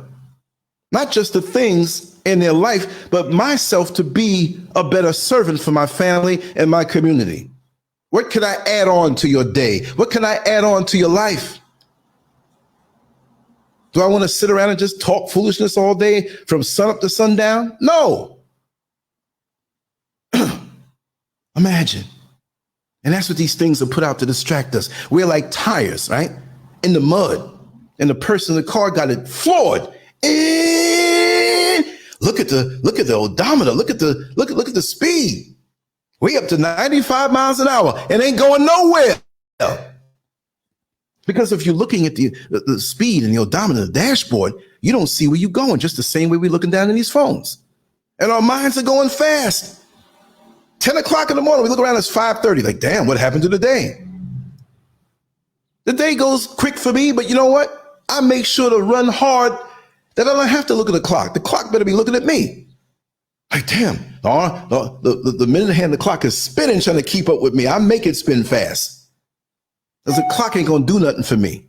Not just the things in their life, but myself to be a better servant for my family and my community. What can I add on to your day? What can I add on to your life? Do I want to sit around and just talk foolishness all day from sun up to sundown? No. Imagine. And that's what these things are put out to distract us. We're like tires, right? In the mud. And the person in the car got it floored. And look at the odometer. Look at the speed. Way up to 95 miles an hour and ain't going nowhere. Because if you're looking at the speed and the odometer, the dashboard, you don't see where you're going, just the same way we're looking down in these phones. And our minds are going fast. 10 o'clock in the morning, we look around, it's 5:30. Like, damn, what happened to the day? The day goes quick for me, but you know what? I make sure to run hard that I don't have to look at the clock. The clock better be looking at me. Like, damn, the minute hand the clock is spinning trying to keep up with me. I make it spin fast. Because the clock ain't going to do nothing for me.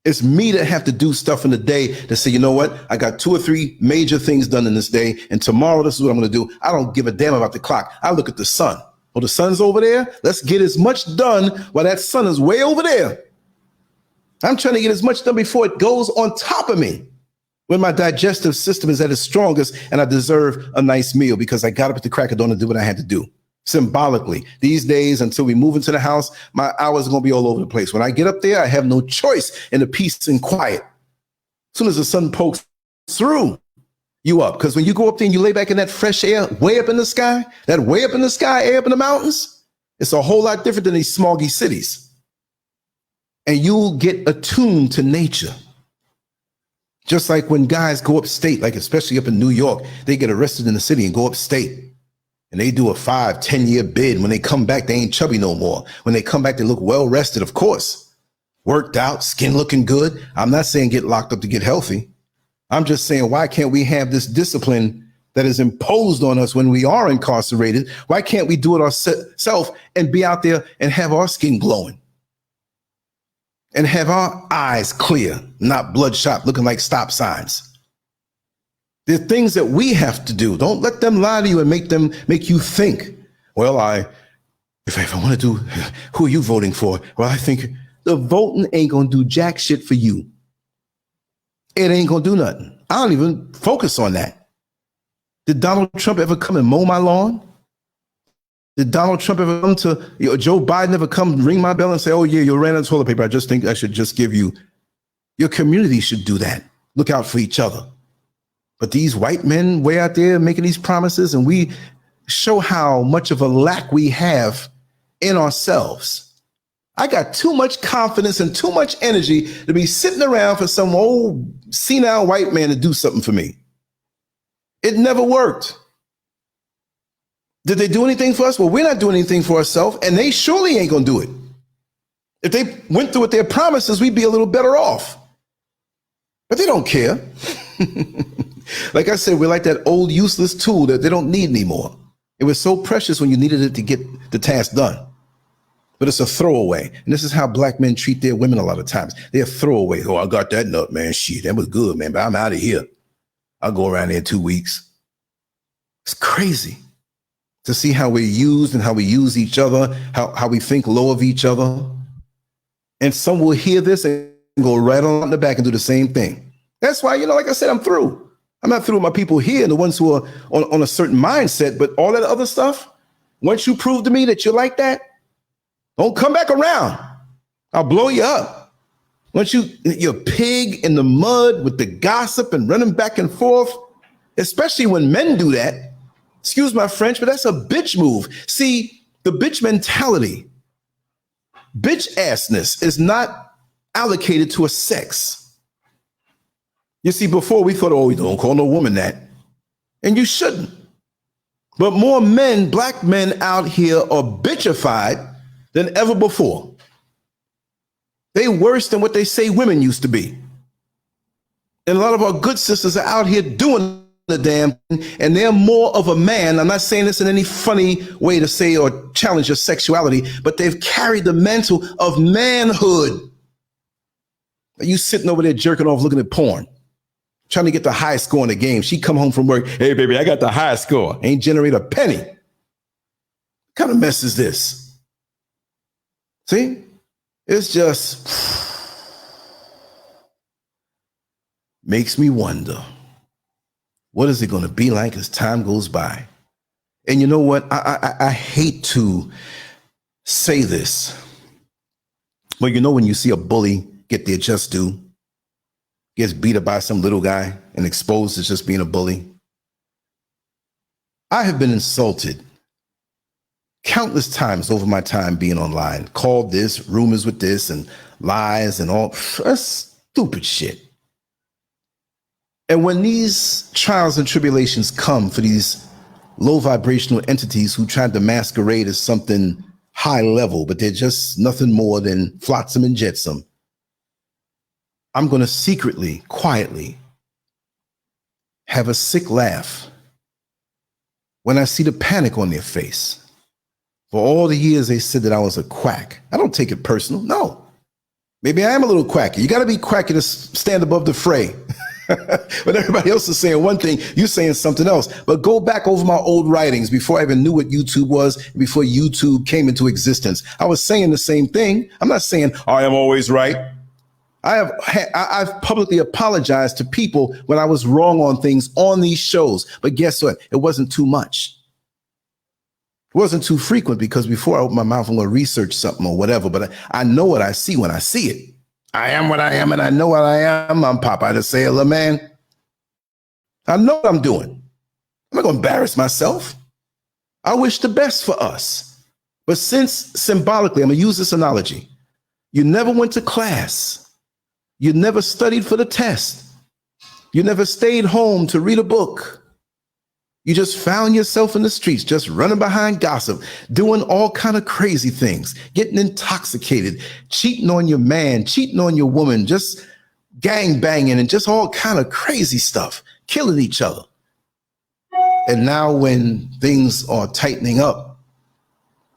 It's me that have to do stuff in the day to say, you know what? I got 2 or 3 major things done in this day. And tomorrow, this is what I'm going to do. I don't give a damn about the clock. I look at the sun. Oh, the sun's over there. Let's get as much done while that sun is way over there. I'm trying to get as much done before it goes on top of me. When my digestive system is at its strongest and I deserve a nice meal because I got up at the crack of dawn to do what I had to do. Symbolically, these days until we move into the house, my hours are going to be all over the place. When I get up there, I have no choice in the peace and quiet. As soon as the sun pokes through, you up. Because when you go up there and you lay back in that fresh air, way up in the sky, that way up in the sky, air up in the mountains, it's a whole lot different than these smoggy cities. And you'll get attuned to nature. Just like when guys go upstate, like especially up in New York, they get arrested in the city and go upstate. And they do a 5-10 year bid. When they come back, they ain't chubby no more. When they come back, they look well rested, of course. worked out, skin looking good. I'm not saying get locked up to get healthy. I'm just saying, why can't we have this discipline that is imposed on us when we are incarcerated? Why can't we do it ourselves and be out there and have our skin glowing and have our eyes clear, not bloodshot, looking like stop signs? There are things that we have to do. Don't let them lie to you and make you think, well, if I want to do, who are you voting for? Well, I think the voting ain't going to do jack shit for you. It ain't going to do nothing. I don't even focus on that. Did Donald Trump ever come and mow my lawn? Did Donald Trump ever come to, Joe Biden ever come ring my bell and say, oh yeah, you ran out of toilet paper. I just think I should just give you. Your community should do that. Look out for each other. But these white men way out there making these promises, and we show how much of a lack we have in ourselves. I got too much confidence and too much energy to be sitting around for some old senile white man to do something for me. It never worked. Did they do anything for us? Well, we're not doing anything for ourselves, and they surely ain't going to do it. If they went through with their promises, we'd be a little better off. But they don't care. Like I said, we're like that old useless tool that they don't need anymore. It was so precious when you needed it to get the task done. But it's a throwaway. And this is how black men treat their women a lot of times. They're throwaway. Oh, I got that nut, man. Shit, that was good, man. But I'm out of here. I'll go around there in 2 weeks. It's crazy to see how we're used and how we use each other, how we think low of each other. And some will hear this and go right on in the back and do the same thing. That's why, like I said, I'm through. I'm not through with my people here and the ones who are on a certain mindset, but all that other stuff, once you prove to me that you're like that, don't come back around. I'll blow you up. Once you're a pig in the mud with the gossip and running back and forth, especially when men do that, excuse my French, but that's a bitch move. See, the bitch mentality, bitch assness is not allocated to a sex. You see, before we thought, oh, we don't call no woman that. And you shouldn't. But more men, black men out here are bitchified than ever before. They worse than what they say women used to be. And a lot of our good sisters are out here doing the damn thing, and they're more of a man. I'm not saying this in any funny way to say or challenge your sexuality, but they've carried the mantle of manhood. You sitting over there jerking off looking at porn, trying to get the highest score in the game. She come home from work, hey baby, I got the highest score. Ain't generate a penny. What kind of mess is this? See, it's just makes me wonder, what is it going to be like as time goes by? And you know what? I hate to say this, but when you see a bully get their just due, gets beat up by some little guy and exposed as just being a bully. I have been insulted countless times over my time being online, called this, rumors with this, and lies and all. That's stupid shit. And when these trials and tribulations come for these low vibrational entities who tried to masquerade as something high level, but they're just nothing more than flotsam and jetsam, I'm going to secretly, quietly have a sick laugh when I see the panic on their face. For all the years they said that I was a quack. I don't take it personal. No. Maybe I am a little quacky. You got to be quacky to stand above the fray. When everybody else is saying one thing, you're saying something else. But go back over my old writings before I even knew what YouTube was, before YouTube came into existence. I was saying the same thing. I'm not saying I am always right. I've publicly apologized to people when I was wrong on things on these shows. But guess what? It wasn't too much. It wasn't too frequent, because before I open my mouth, I'm going to research something or whatever. But I know what I see when I see it. I am what I am, and I know what I am. I'm Popeye the Sailor Man. I know what I'm doing. I'm not going to embarrass myself. I wish the best for us. But since symbolically, I'm going to use this analogy. You never went to class. You never studied for the test. You never stayed home to read a book. You just found yourself in the streets, just running behind gossip, doing all kind of crazy things, getting intoxicated, cheating on your man, cheating on your woman, just gang banging and just all kind of crazy stuff, killing each other. And now when things are tightening up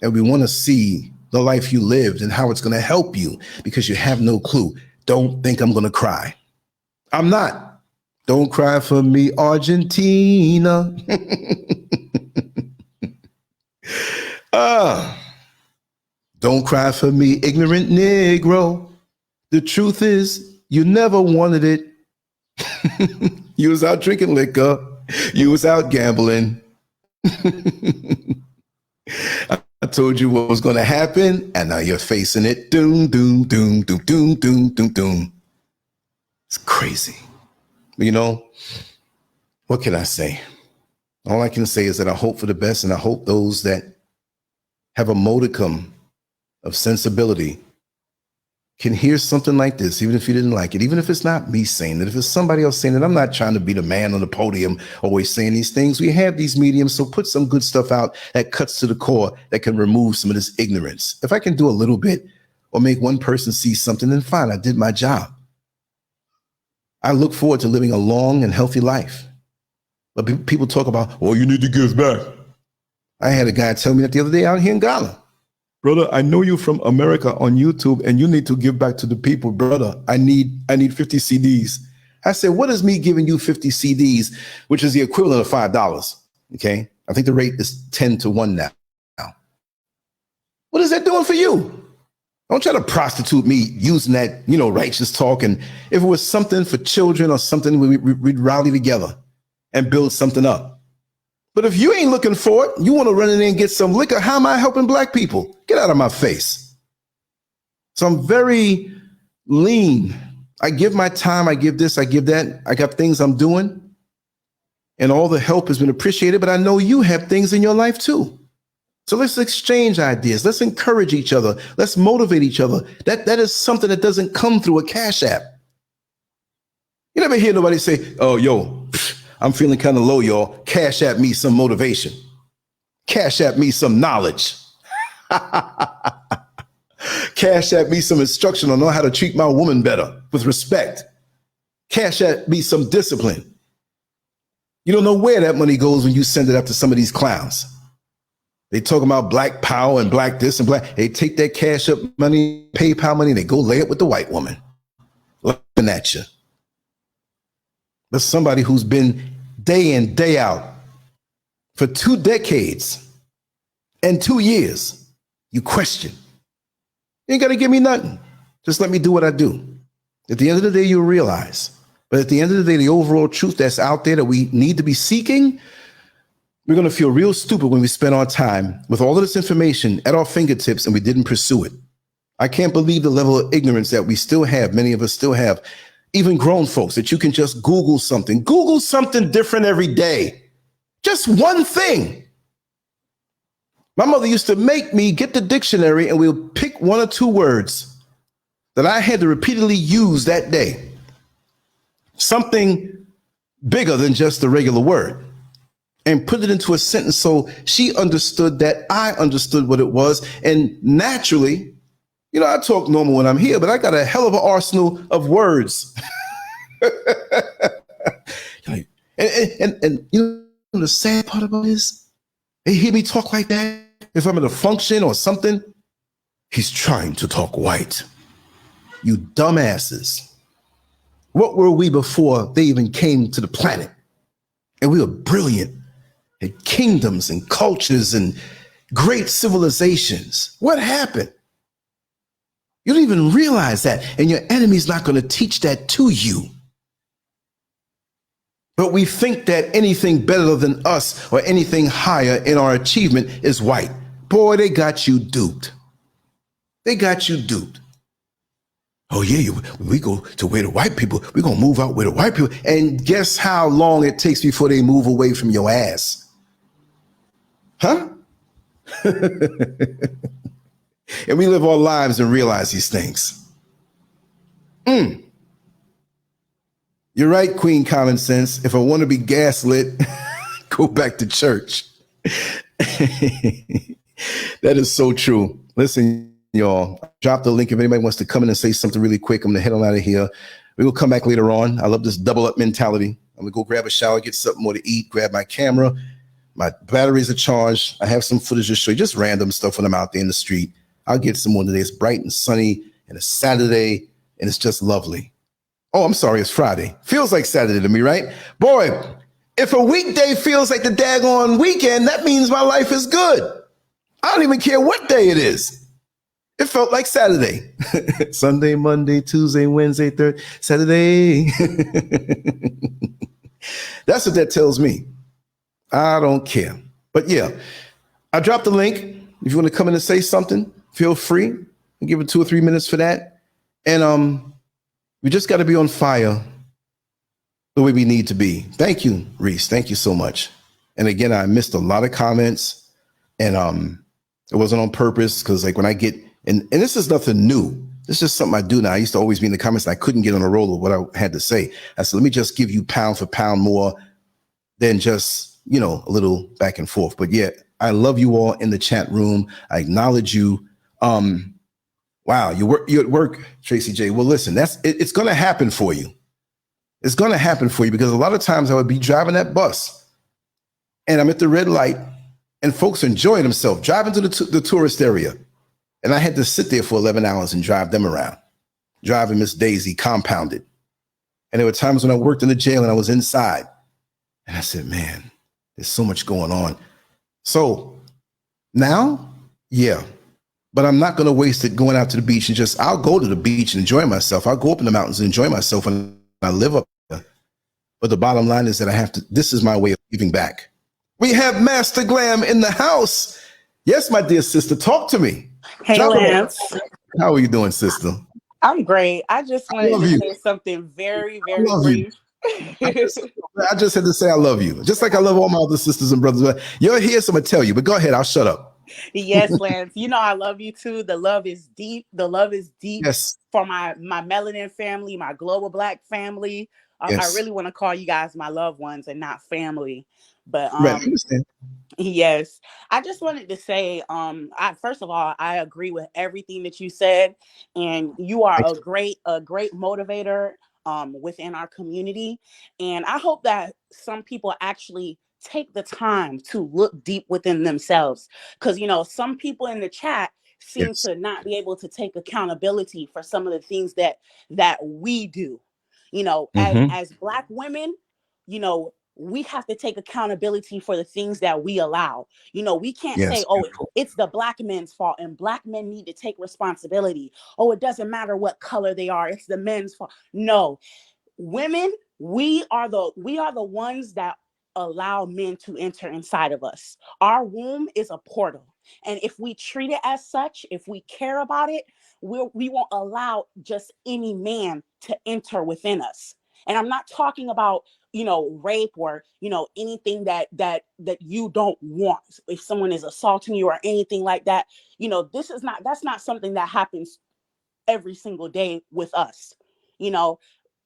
and we want to see the life you lived and how it's going to help you because you have no clue, don't think I'm going to cry. I'm not. Don't cry for me, Argentina. Don't cry for me, ignorant Negro. The truth is, you never wanted it. You was out drinking liquor. You was out gambling. I told you what was going to happen, and now you're facing it. Doom, doom, doom, doom, doom, doom, doom, doom. It's crazy. You know, what can I say? All I can say is that I hope for the best, and I hope those that have a modicum of sensibility can hear something like this, even if you didn't like it, even if it's not me saying it, if it's somebody else saying it. I'm not trying to be the man on the podium always saying these things. We have these mediums, so put some good stuff out that cuts to the core, that can remove some of this ignorance. If I can do a little bit or make one person see something, then fine, I did my job. I look forward to living a long and healthy life. But people talk about, well, you need to give back. I had a guy tell me that the other day out here in Ghana. Brother, I know you from America on YouTube, and you need to give back to the people. Brother, I need 50 CDs. I said, what is me giving you 50 CDs, which is the equivalent of $5? Okay. I think the rate is 10 to 1 now. What is that doing for you? Don't try to prostitute me using that, righteous talk. And if it was something for children or something, we'd rally together and build something up. But if you ain't looking for it, you want to run in there and get some liquor, how am I helping black people? Get out of my face. So I'm very lean. I give my time. I give this. I give that. I got things I'm doing. And all the help has been appreciated. But I know you have things in your life too. So let's exchange ideas. Let's encourage each other. Let's motivate each other. That is something that doesn't come through a Cash App. You never hear nobody say, oh, yo, I'm feeling kind of low, y'all. Cash App me some motivation. Cash App me some knowledge. Cash App me some instruction on how to treat my woman better with respect. Cash App me some discipline. You don't know where that money goes when you send it out to some of these clowns. They talk about black power and black this and black. They take that Cash App money, PayPal money, and they go lay it with the white woman. Laughing at you. But somebody who's been day in, day out for 2 decades and 2 years, you question. You ain't got to give me nothing. Just let me do what I do. At the end of the day, you'll realize. But at the end of the day, the overall truth that's out there that we need to be seeking, we're going to feel real stupid when we spend our time with all of this information at our fingertips and we didn't pursue it. I can't believe the level of ignorance that we still have. Many of us still have, even grown folks, that you can just Google something different every day. Just one thing. My mother used to make me get the dictionary and we'll pick 1 or 2 words that I had to repeatedly use that day. Something bigger than just the regular word. And put it into a sentence so she understood that I understood what it was. And naturally, I talk normal when I'm here, but I got a hell of an arsenal of words. and the sad part about this, they hear me talk like that. If I'm at a function or something, he's trying to talk white. You dumbasses. What were we before they even came to the planet? And we were brilliant. And kingdoms and cultures and great civilizations. What happened? You don't even realize that, and your enemy's not going to teach that to you. But we think that anything better than us or anything higher in our achievement is white. Boy, they got you duped. They got you duped. Oh yeah, when we go to where the white people, we're going to move out where the white people. And guess how long it takes before they move away from your ass? Huh? And we live our lives and realize these things. You're right, Queen Common Sense. If I want to be gaslit, Go back to church. That is so true. Listen, y'all, drop the link if anybody wants to come in and say something really quick. I'm going to head on out of here. We will come back later on. I love this double up mentality. I'm going to go grab a shower, get something more to eat, grab my camera. My batteries are charged. I have some footage to show you, just random stuff when I'm out there in the street. I'll get some more today. It's bright and sunny, and it's Saturday, and it's just lovely. Oh, I'm sorry, it's Friday. Feels like Saturday to me, right? Boy, if a weekday feels like the daggone weekend, that means my life is good. I don't even care what day it is. It felt like Saturday. Sunday, Monday, Tuesday, Wednesday, Thursday, Saturday. That's what that tells me. I don't care. But yeah, I dropped the link. If you want to come in and say something, feel free. I'll give it 2 or 3 minutes for that. And we just got to be on fire the way we need to be. Thank you, Reese. Thank you so much. And again, I missed a lot of comments, and it wasn't on purpose, because like when I get, and this is nothing new. This is just something I do now. I used to always be in the comments and I couldn't get on a roll of what I had to say. I said, let me just give you pound for pound more than just, you know, a little back and forth. But yeah, I love you all in the chat room. I acknowledge you. Wow, you're at work, Tracy J. Well, listen, it's going to happen for you. It's going to happen for you, because a lot of times I would be driving that bus and I'm at the red light and folks enjoying themselves, driving to the tourist area. And I had to sit there for 11 hours and drive them around, driving Miss Daisy compounded. And there were times when I worked in the jail and I was inside. And I said, man, there's so much going on. So now, yeah, but I'm not going to waste it going out to the beach and I'll go to the beach and enjoy myself. I'll go up in the mountains and enjoy myself when I live up there. But the bottom line is that this is my way of giving back. We have Master Glam in the house. Yes, my dear sister, talk to me. Hey, Lance. How are you doing, sister? I'm great. I just wanted to say something very, very brief. I just had to say I love you, just like I love all my other sisters and brothers. You're here, so I'm going to tell you, but go ahead. I'll shut up. Yes, Lance. You know I love you too. The love is deep. The love is deep. Yes. For my melanin family, my global Black family. Yes. I really want to call you guys my loved ones and not family. But right, I understand. Yes, I just wanted to say, first of all, I agree with everything that you said, and you are a great motivator within our community. And I hope that some people actually take the time to look deep within themselves, because you know some people in the chat seem to not be able to take accountability for some of the things that we do. You know, as Black women, you know, we have to take accountability for the things that we allow. You know, we can't say, oh, it's the Black men's fault and Black men need to take responsibility. Oh, it doesn't matter what color they are. It's the men's fault. No, women, we are the ones that allow men to enter inside of us. Our womb is a portal. And if we treat it as such, if we care about it, we won't allow just any man to enter within us. And I'm not talking about, you know, rape or, you know, anything that you don't want. If someone is assaulting you or anything like that, you know, that's not something that happens every single day with us. You know,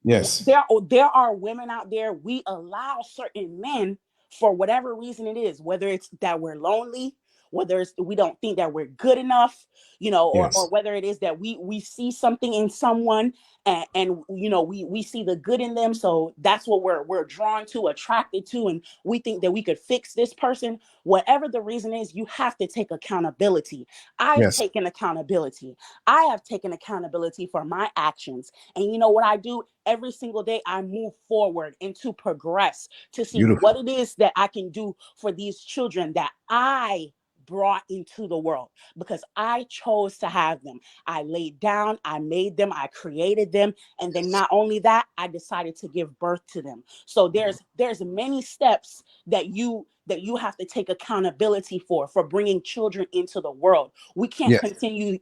yes, there are women out there, we allow certain men for whatever reason it is, whether it's that we're lonely, whether it's we don't think that we're good enough, you know, or whether it is that we see something in someone and you know, we see the good in them. So that's what we're drawn to, attracted to, and we think that we could fix this person. Whatever the reason is, you have to take accountability. I've taken accountability. I have taken accountability for my actions. And you know what I do? Every single day, I move forward and to progress to see what it is that I can do for these children that I brought into the world, because I chose to have them. I laid down, I made them, I created them, and then not only that, I decided to give birth to them. So there's many steps that you have to take accountability for bringing children into the world. We can't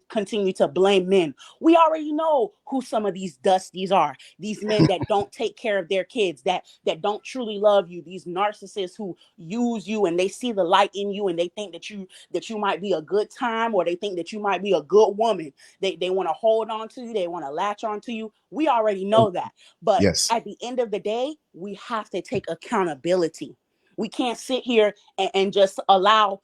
continue to blame men. We already know who some of these dusties are. These men that don't take care of their kids, that don't truly love you. These narcissists who use you and they see the light in you and they think that you might be a good time, or they think that you might be a good woman. They want to hold on to you. They want to latch on to you. We already know that. But at the end of the day, we have to take accountability. We can't sit here and just allow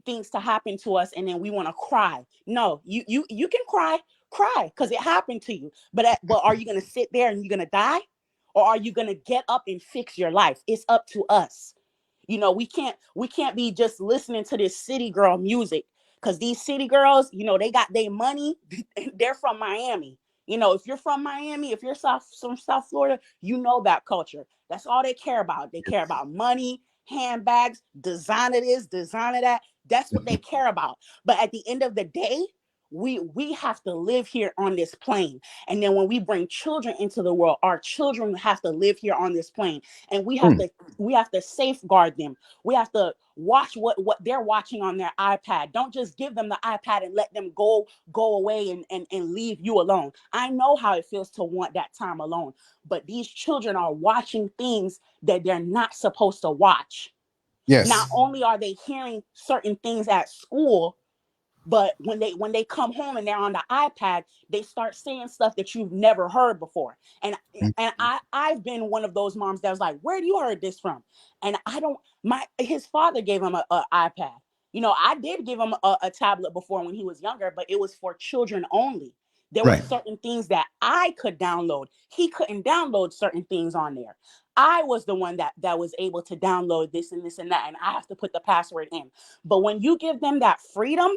things to happen to us and then we want to cry. No, you can cry because it happened to you. But are you going to sit there and you're going to die? Or are you going to get up and fix your life? It's up to us. You know, we can't be just listening to this city girl music, because these city girls, you know, they got their money. They're from Miami. You know, if you're from Miami, if you're from South Florida, you know that culture. That's all they care about. They care about money, handbags, designer this, designer that. That's what they care about. But at the end of the day, we have to live here on this plane. And then when we bring children into the world, our children have to live here on this plane. And we have to safeguard them. We have to watch what they're watching on their iPad. Don't just give them the iPad and let them go away and leave you alone. I know how it feels to want that time alone, but these children are watching things that they're not supposed to watch. Yes. Not only are they hearing certain things at school, but when they come home and they're on the iPad, they start saying stuff that you've never heard before. And I've been one of those moms that was like, where do you heard this from? And his father gave him a iPad. You know, I did give him a tablet before when he was younger, but it was for children only. There were certain things that I could download. He couldn't download certain things on there. I was the one that was able to download this and this and that, and I have to put the password in. But when you give them that freedom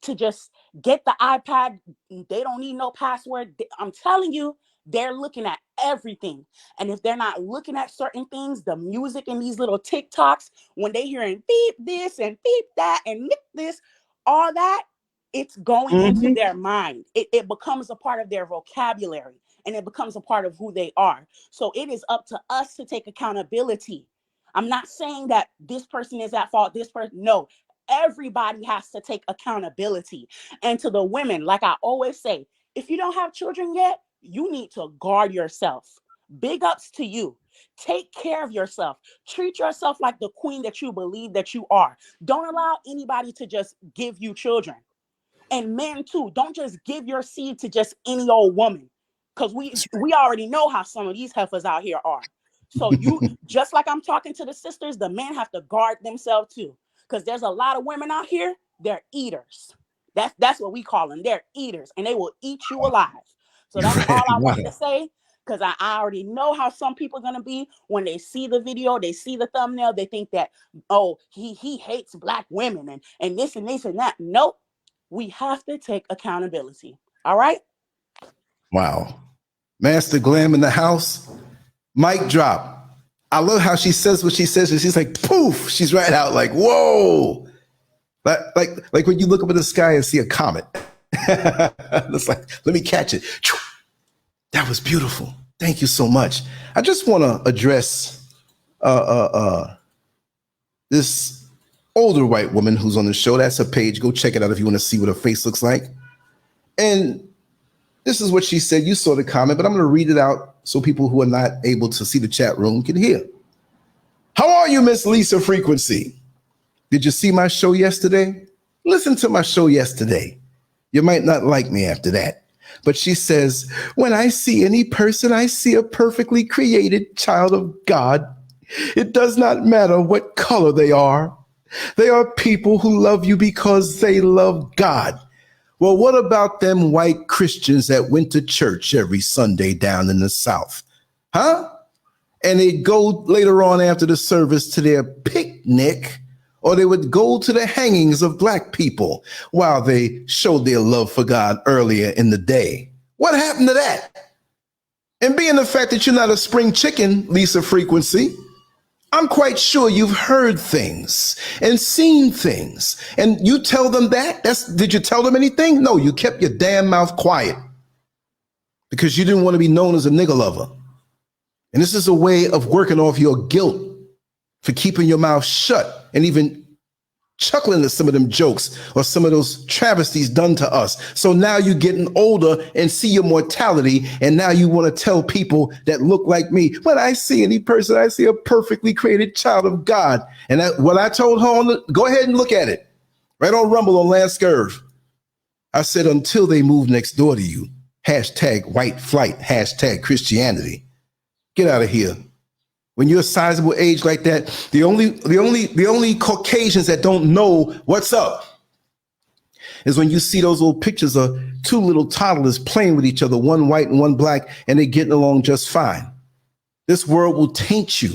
to just get the iPad, they don't need no password. I'm telling you, they're looking at everything. And if they're not looking at certain things, the music in these little TikToks, when they hearing beep this and beep that and nip this, all that, it's going into their mind. It becomes a part of their vocabulary, and it becomes a part of who they are. So it is up to us to take accountability. I'm not saying that this person is at fault, this person, no. Everybody has to take accountability. And to the women, like I always say, if you don't have children yet, you need to guard yourself. Big ups to you. Take care of yourself. Treat yourself like the queen that you believe that you are. Don't allow anybody to just give you children. And men too, don't just give your seed to just any old woman, because we already know how some of these heifers out here are. So you, just like I'm talking to the sisters, the men have to guard themselves too. Because there's a lot of women out here, they're eaters. That's what we call them. They're eaters, and they will eat you alive. So that's all I wanted to say, because I already know how some people are going to be when they see the video, they see the thumbnail, they think that, oh, he hates Black women and this and this and that. Nope. We have to take accountability. All right? Wow. Master Glam in the house. Mic drop. I love how she says what she says, and she's like, poof, she's right out like, whoa. Like when you look up in the sky and see a comet. It's like, let me catch it. That was beautiful. Thank you so much. I just want to address this older white woman who's on the show. That's her page. Go check it out if you want to see what her face looks like. And this is what she said. You saw the comment, but I'm going to read it out so people who are not able to see the chat room can hear. How are you, Miss Lisa Frequency? Did you see my show yesterday? Listen to my show yesterday. You might not like me after that. But she says, when I see any person, I see a perfectly created child of God. It does not matter what color they are. They are people who love you because they love God. Well, what about them white Christians that went to church every Sunday down in the South? Huh? And they'd go later on after the service to their picnic, or they would go to the hangings of Black people while they showed their love for God earlier in the day. What happened to that? And being the fact that you're not a spring chicken, Lisa Frequency, I'm quite sure you've heard things and seen things. And you tell them that? Did you tell them anything? No, you kept your damn mouth quiet because you didn't want to be known as a nigger lover. And this is a way of working off your guilt for keeping your mouth shut and even chuckling at some of them jokes or some of those travesties done to us. So now you're getting older and see your mortality, and now you want to tell people that look like me, when I see any person, I see a perfectly created child of God. And what I told her, go ahead and look at it, right on Rumble on LANCESCURV. I said, until they move next door to you, hashtag white flight, hashtag Christianity. Get out of here When you're a sizable age like that, the only Caucasians that don't know what's up is when you see those little pictures of two little toddlers playing with each other, one white and one black, and they're getting along just fine. This world will taint you.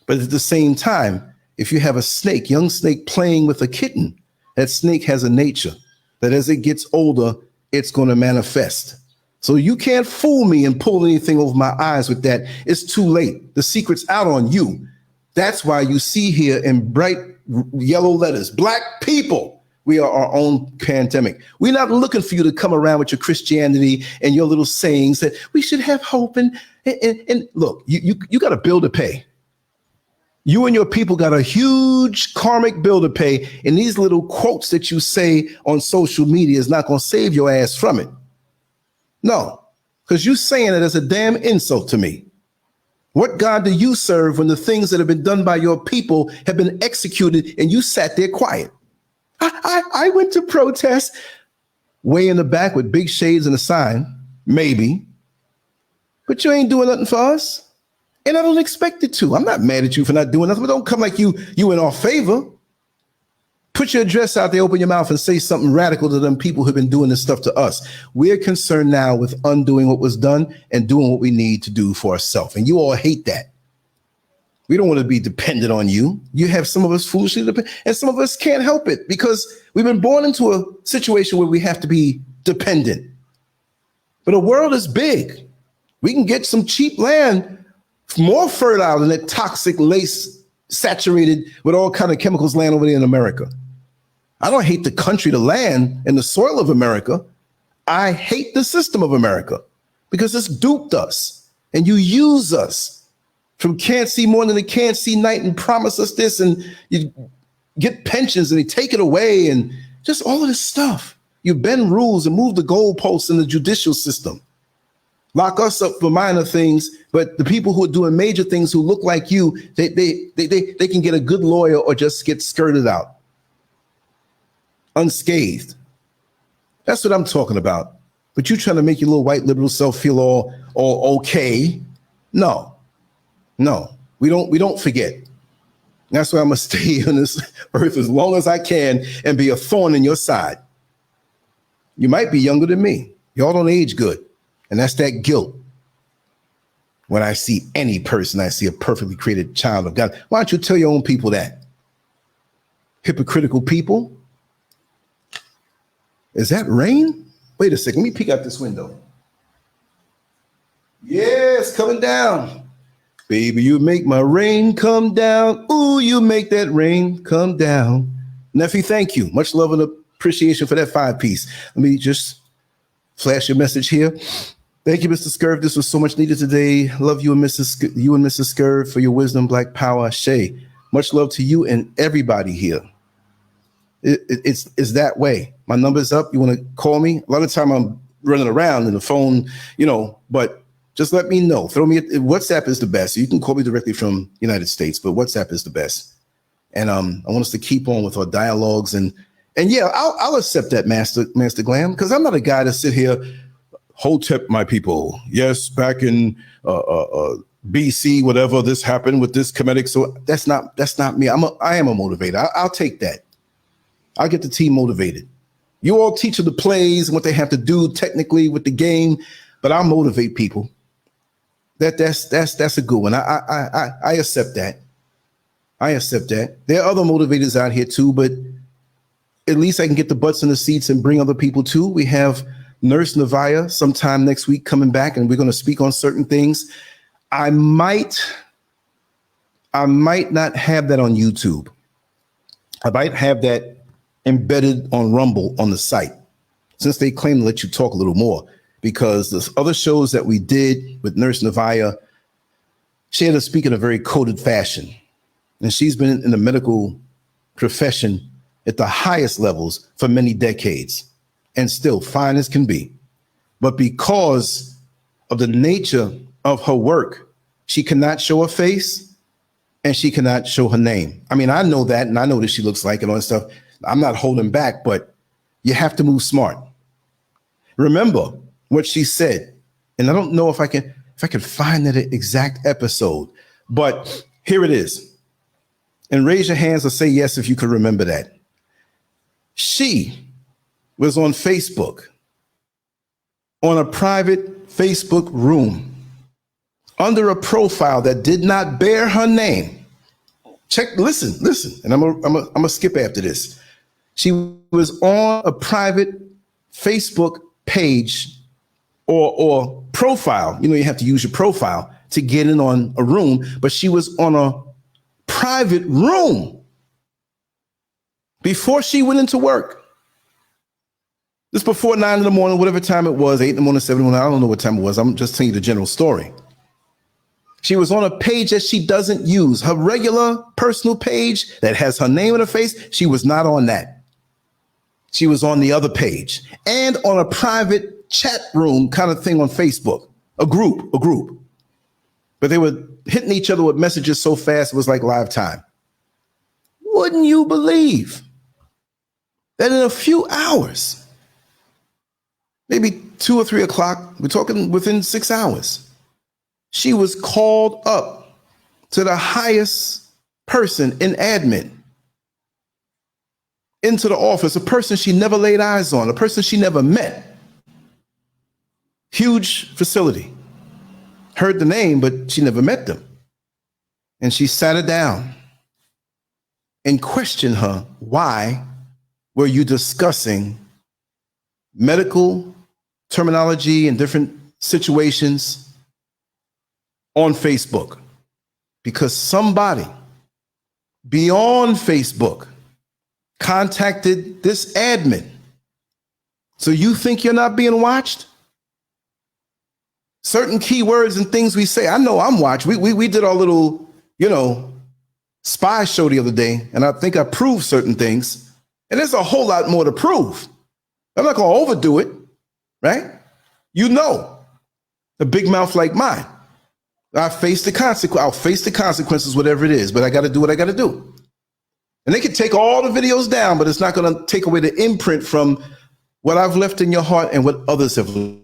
But at the same time, if you have a snake, young snake playing with a kitten, that snake has a nature that as it gets older, it's going to manifest. So you can't fool me and pull anything over my eyes with that. It's too late. The secret's out on you. That's why you see here in bright yellow letters, Black people, we are our own pandemic. We're not looking for you to come around with your Christianity and your little sayings that we should have hope. And look, you got a bill to pay. You and your people got a huge karmic bill to pay. And these little quotes that you say on social media is not going to save your ass from it. No, because you saying it as a damn insult to me. What God do you serve when the things that have been done by your people have been executed and you sat there quiet? I went to protest way in the back with big shades and a sign, maybe, but you ain't doing nothing for us. And I don't expect it to. I'm not mad at you for not doing nothing, but don't come like you in our favor. Put your address out there, open your mouth and say something radical to them people who've been doing this stuff to us. We're concerned now with undoing what was done and doing what we need to do for ourselves. And you all hate that. We don't want to be dependent on you. You have some of us foolishly dependent, and some of us can't help it because we've been born into a situation where we have to be dependent. But the world is big. We can get some cheap land, more fertile than that toxic lace saturated with all kind of chemicals land over there in America. I don't hate the country, the land, and the soil of America. I hate the system of America because it's duped us and you use us from can't see morning to can't see night and promise us this and you get pensions and they take it away and just all of this stuff. You bend rules and move the goalposts in the judicial system. Lock us up for minor things, but the people who are doing major things who look like you, they can get a good lawyer or just get skirted out unscathed. That's what I'm talking about. But you trying to make your little white liberal self feel all okay. No, we don't forget. That's why I'm gonna stay on this earth as long as I can and be a thorn in your side. You might be younger than me. Y'all don't age good. And that's that guilt. When I see any person, I see a perfectly created child of God. Why don't you tell your own people that? Hypocritical people. Is that rain? Wait a second. Let me peek out this window. Yeah, it's coming down. Baby, you make my rain come down. Ooh, you make that rain come down. Nephew, thank you. Much love and appreciation for that 5-piece. Let me just flash your message here. Thank you, Mr. SCURV. This was so much needed today. Love you and Mrs. SCURV for your wisdom, Black Power. Shay, much love to you and everybody here. It's that way. My number's up. You want to call me? A lot of time I'm running around in the phone, but just let me know. Throw me WhatsApp is the best. You can call me directly from United States, but WhatsApp is the best. And I want us to keep on with our dialogues and yeah, I'll accept that, Master Glam, because I'm not a guy to sit here, Hotep, my people. Yes, back in BC, whatever, this happened with this Kemetic. So that's not me. I am a motivator. I'll take that. I'll get the team motivated. You all teach them the plays and what they have to do technically with the game, but I'll motivate people. That's a good one. I accept that. I accept that. There are other motivators out here too, but at least I can get the butts in the seats and bring other people too. We have Nurse Navaya sometime next week coming back, and we're going to speak on certain things. I might not have that on YouTube. I might have that embedded on Rumble on the site, since they claim to let you talk a little more, because the other shows that we did with Nurse Navaya, she had to speak in a very coded fashion. And she's been in the medical profession at the highest levels for many decades and still fine as can be. But because of the nature of her work, she cannot show her face and she cannot show her name. I mean, I know that, and I know what she looks like and all that stuff. I'm not holding back, but you have to move smart. Remember what she said, and I don't know if I can find that exact episode, But here it is. And raise your hands or say yes if you could remember that. She was on Facebook, on a private Facebook room, under a profile that did not bear her name. Listen, and I'm gonna skip after this. She was on a private Facebook page or profile. You know, you have to use your profile to get in on a room, but she was on a private room before she went into work. This before 9 in the morning, whatever time it was, 8 in the morning, 7 in the morning, I don't know what time it was. I'm just telling you the general story. She was on a page that she doesn't use. Her regular personal page that has her name in her face, she was not on that. She was on the other page and on a private chat room kind of thing on Facebook, a group. But they were hitting each other with messages so fast, it was like live time. Wouldn't you believe that in a few hours, maybe 2 or 3 o'clock, we're talking within 6 hours, she was called up to the highest person in admin, into the office, a person she never laid eyes on, a person she never met. Huge facility. Heard the name, but she never met them. And she sat her down and questioned her, why were you discussing medical terminology and different situations on Facebook? Because somebody beyond Facebook contacted this admin. So you think you're not being watched? Certain keywords and things we say, I know I'm watched. We did our little, spy show the other day, and I think I proved certain things. And there's a whole lot more to prove. I'm not going to overdo it, right? A big mouth like mine. I'll face the consequences, whatever it is, but I got to do what I got to do. And they can take all the videos down, but it's not going to take away the imprint from what I've left in your heart and what others have left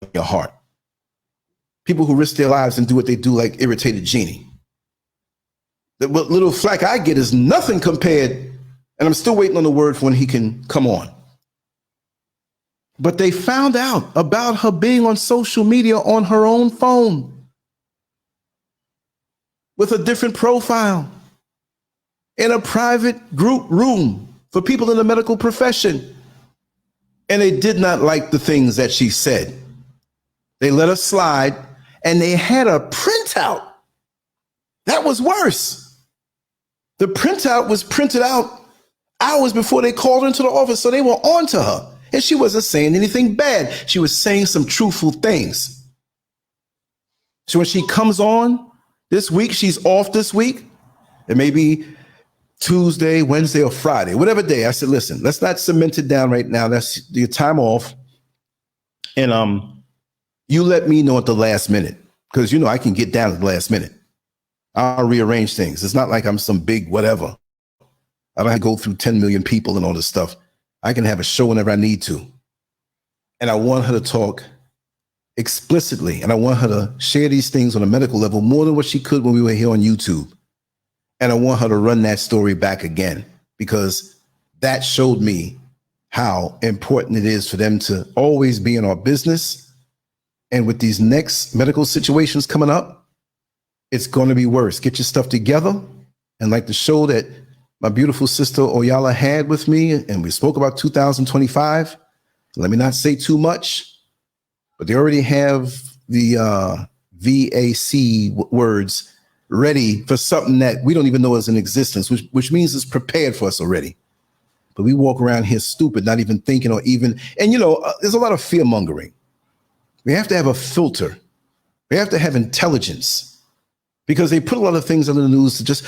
in your heart. People who risk their lives and do what they do like irritated genie. What little flack I get is nothing compared, and I'm still waiting on the word for when he can come on. But they found out about her being on social media on her own phone with a different profile in a private group room for people in the medical profession. And they did not like the things that she said. They let her slide, and they had a printout. That was worse. The printout was printed out hours before they called her into the office, so they were on to her. And she wasn't saying anything bad. She was saying some truthful things. So when she comes on this week, she's off this week. It may be Tuesday, Wednesday, or Friday, whatever day. I said, listen, let's not cement it down right now. That's your time off. And you let me know at the last minute, because I can get down at the last minute. I'll rearrange things. It's not like I'm some big whatever. I don't have to go through 10 million people and all this stuff. I can have a show whenever I need to. And I want her to talk explicitly, and I want her to share these things on a medical level more than what she could when we were here on YouTube. And I want her to run that story back again, because that showed me how important it is for them to always be in our business. And with these next medical situations coming up, it's going to be worse. Get your stuff together. And like the show that my beautiful sister Oyala had with me, and we spoke about 2025. Let me not say too much, but they already have the VAC words ready for something that we don't even know is in existence, which means it's prepared for us already. But we walk around here stupid, not even thinking or even, and there's a lot of fear mongering. We have to have a filter. We have to have intelligence, because they put a lot of things on the news to just,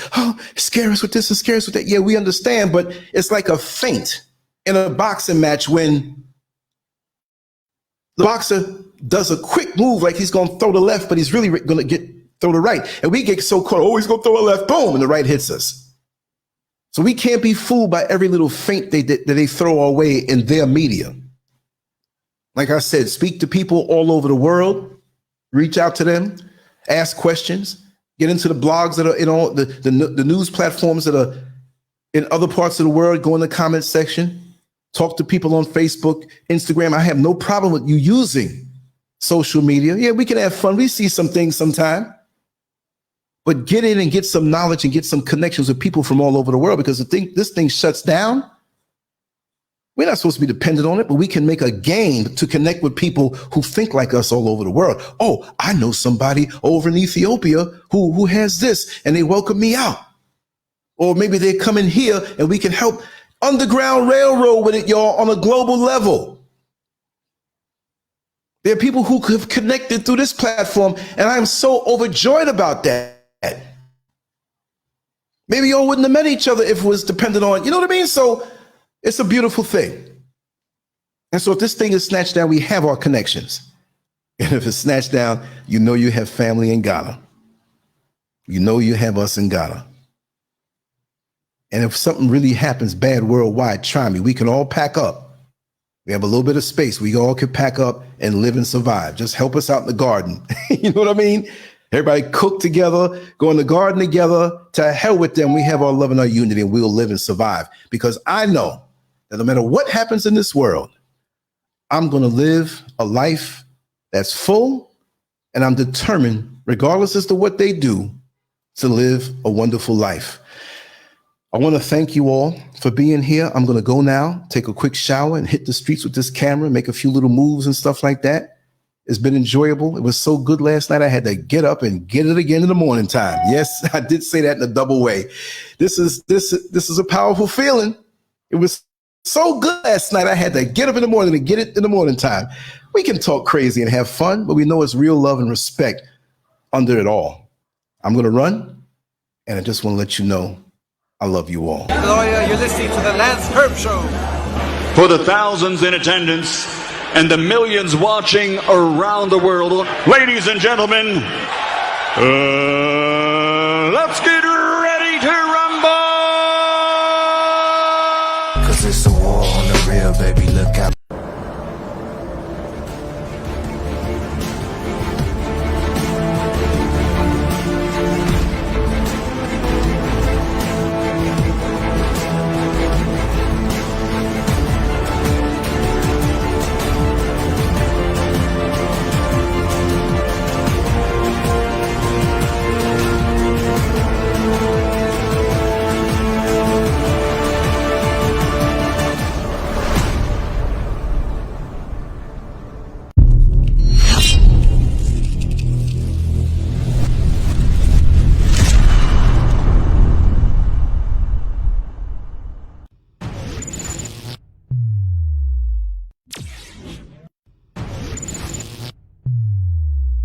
scare us with this and scare us with that. Yeah, we understand, but it's like a feint in a boxing match when the boxer does a quick move like he's going to throw the left, but he's really going to throw the right. And we get so caught, he's going to throw a left, boom, and the right hits us. So we can't be fooled by every little feint that they throw our way in their media. Like I said, speak to people all over the world, reach out to them, ask questions, Get into the blogs that are in all the news platforms that are in other parts of the world. Go in the comment section. Talk to people on Facebook, Instagram. I have no problem with you using social media. Yeah, we can have fun. We see some things sometime. But get in and get some knowledge and get some connections with people from all over the world, because this thing shuts down. We're not supposed to be dependent on it, but we can make a game to connect with people who think like us all over the world. Oh, I know somebody over in Ethiopia who has this, and they welcome me out. Or maybe they come in here and we can help Underground Railroad with it, y'all, on a global level. There are people who have connected through this platform, and I'm so overjoyed about that. Maybe y'all wouldn't have met each other if it was dependent on, you know what I mean? So it's a beautiful thing. And so if this thing is snatched down, we have our connections. And if it's snatched down, you know you have family in Ghana. You know you have us in Ghana. And if something really happens bad worldwide, try me. We can all pack up. We have a little bit of space. We all can pack up and live and survive. Just help us out in the garden. You know what I mean? Everybody cook together, go in the garden together. To hell with them. We have our love and our unity, and we'll live and survive. Because I know that no matter what happens in this world, I'm going to live a life that's full, and I'm determined, regardless as to what they do, to live a wonderful life. I want to thank you all for being here. I'm going to go now, take a quick shower, and hit the streets with this camera, make a few little moves and stuff like that. It's been enjoyable. It was so good last night. I had to get up and get it again in the morning time. Yes, I did say that in a double way. This is a powerful feeling. It was so good last night. I had to get up in the morning and get it in the morning time. We can talk crazy and have fun, but we know it's real love and respect under it all. I'm going to run, and I just want to let you know I love you all. Lawyer, you're listening to the LANCESCURV show. For the thousands in attendance and the millions watching around the world, ladies and gentlemen, let's get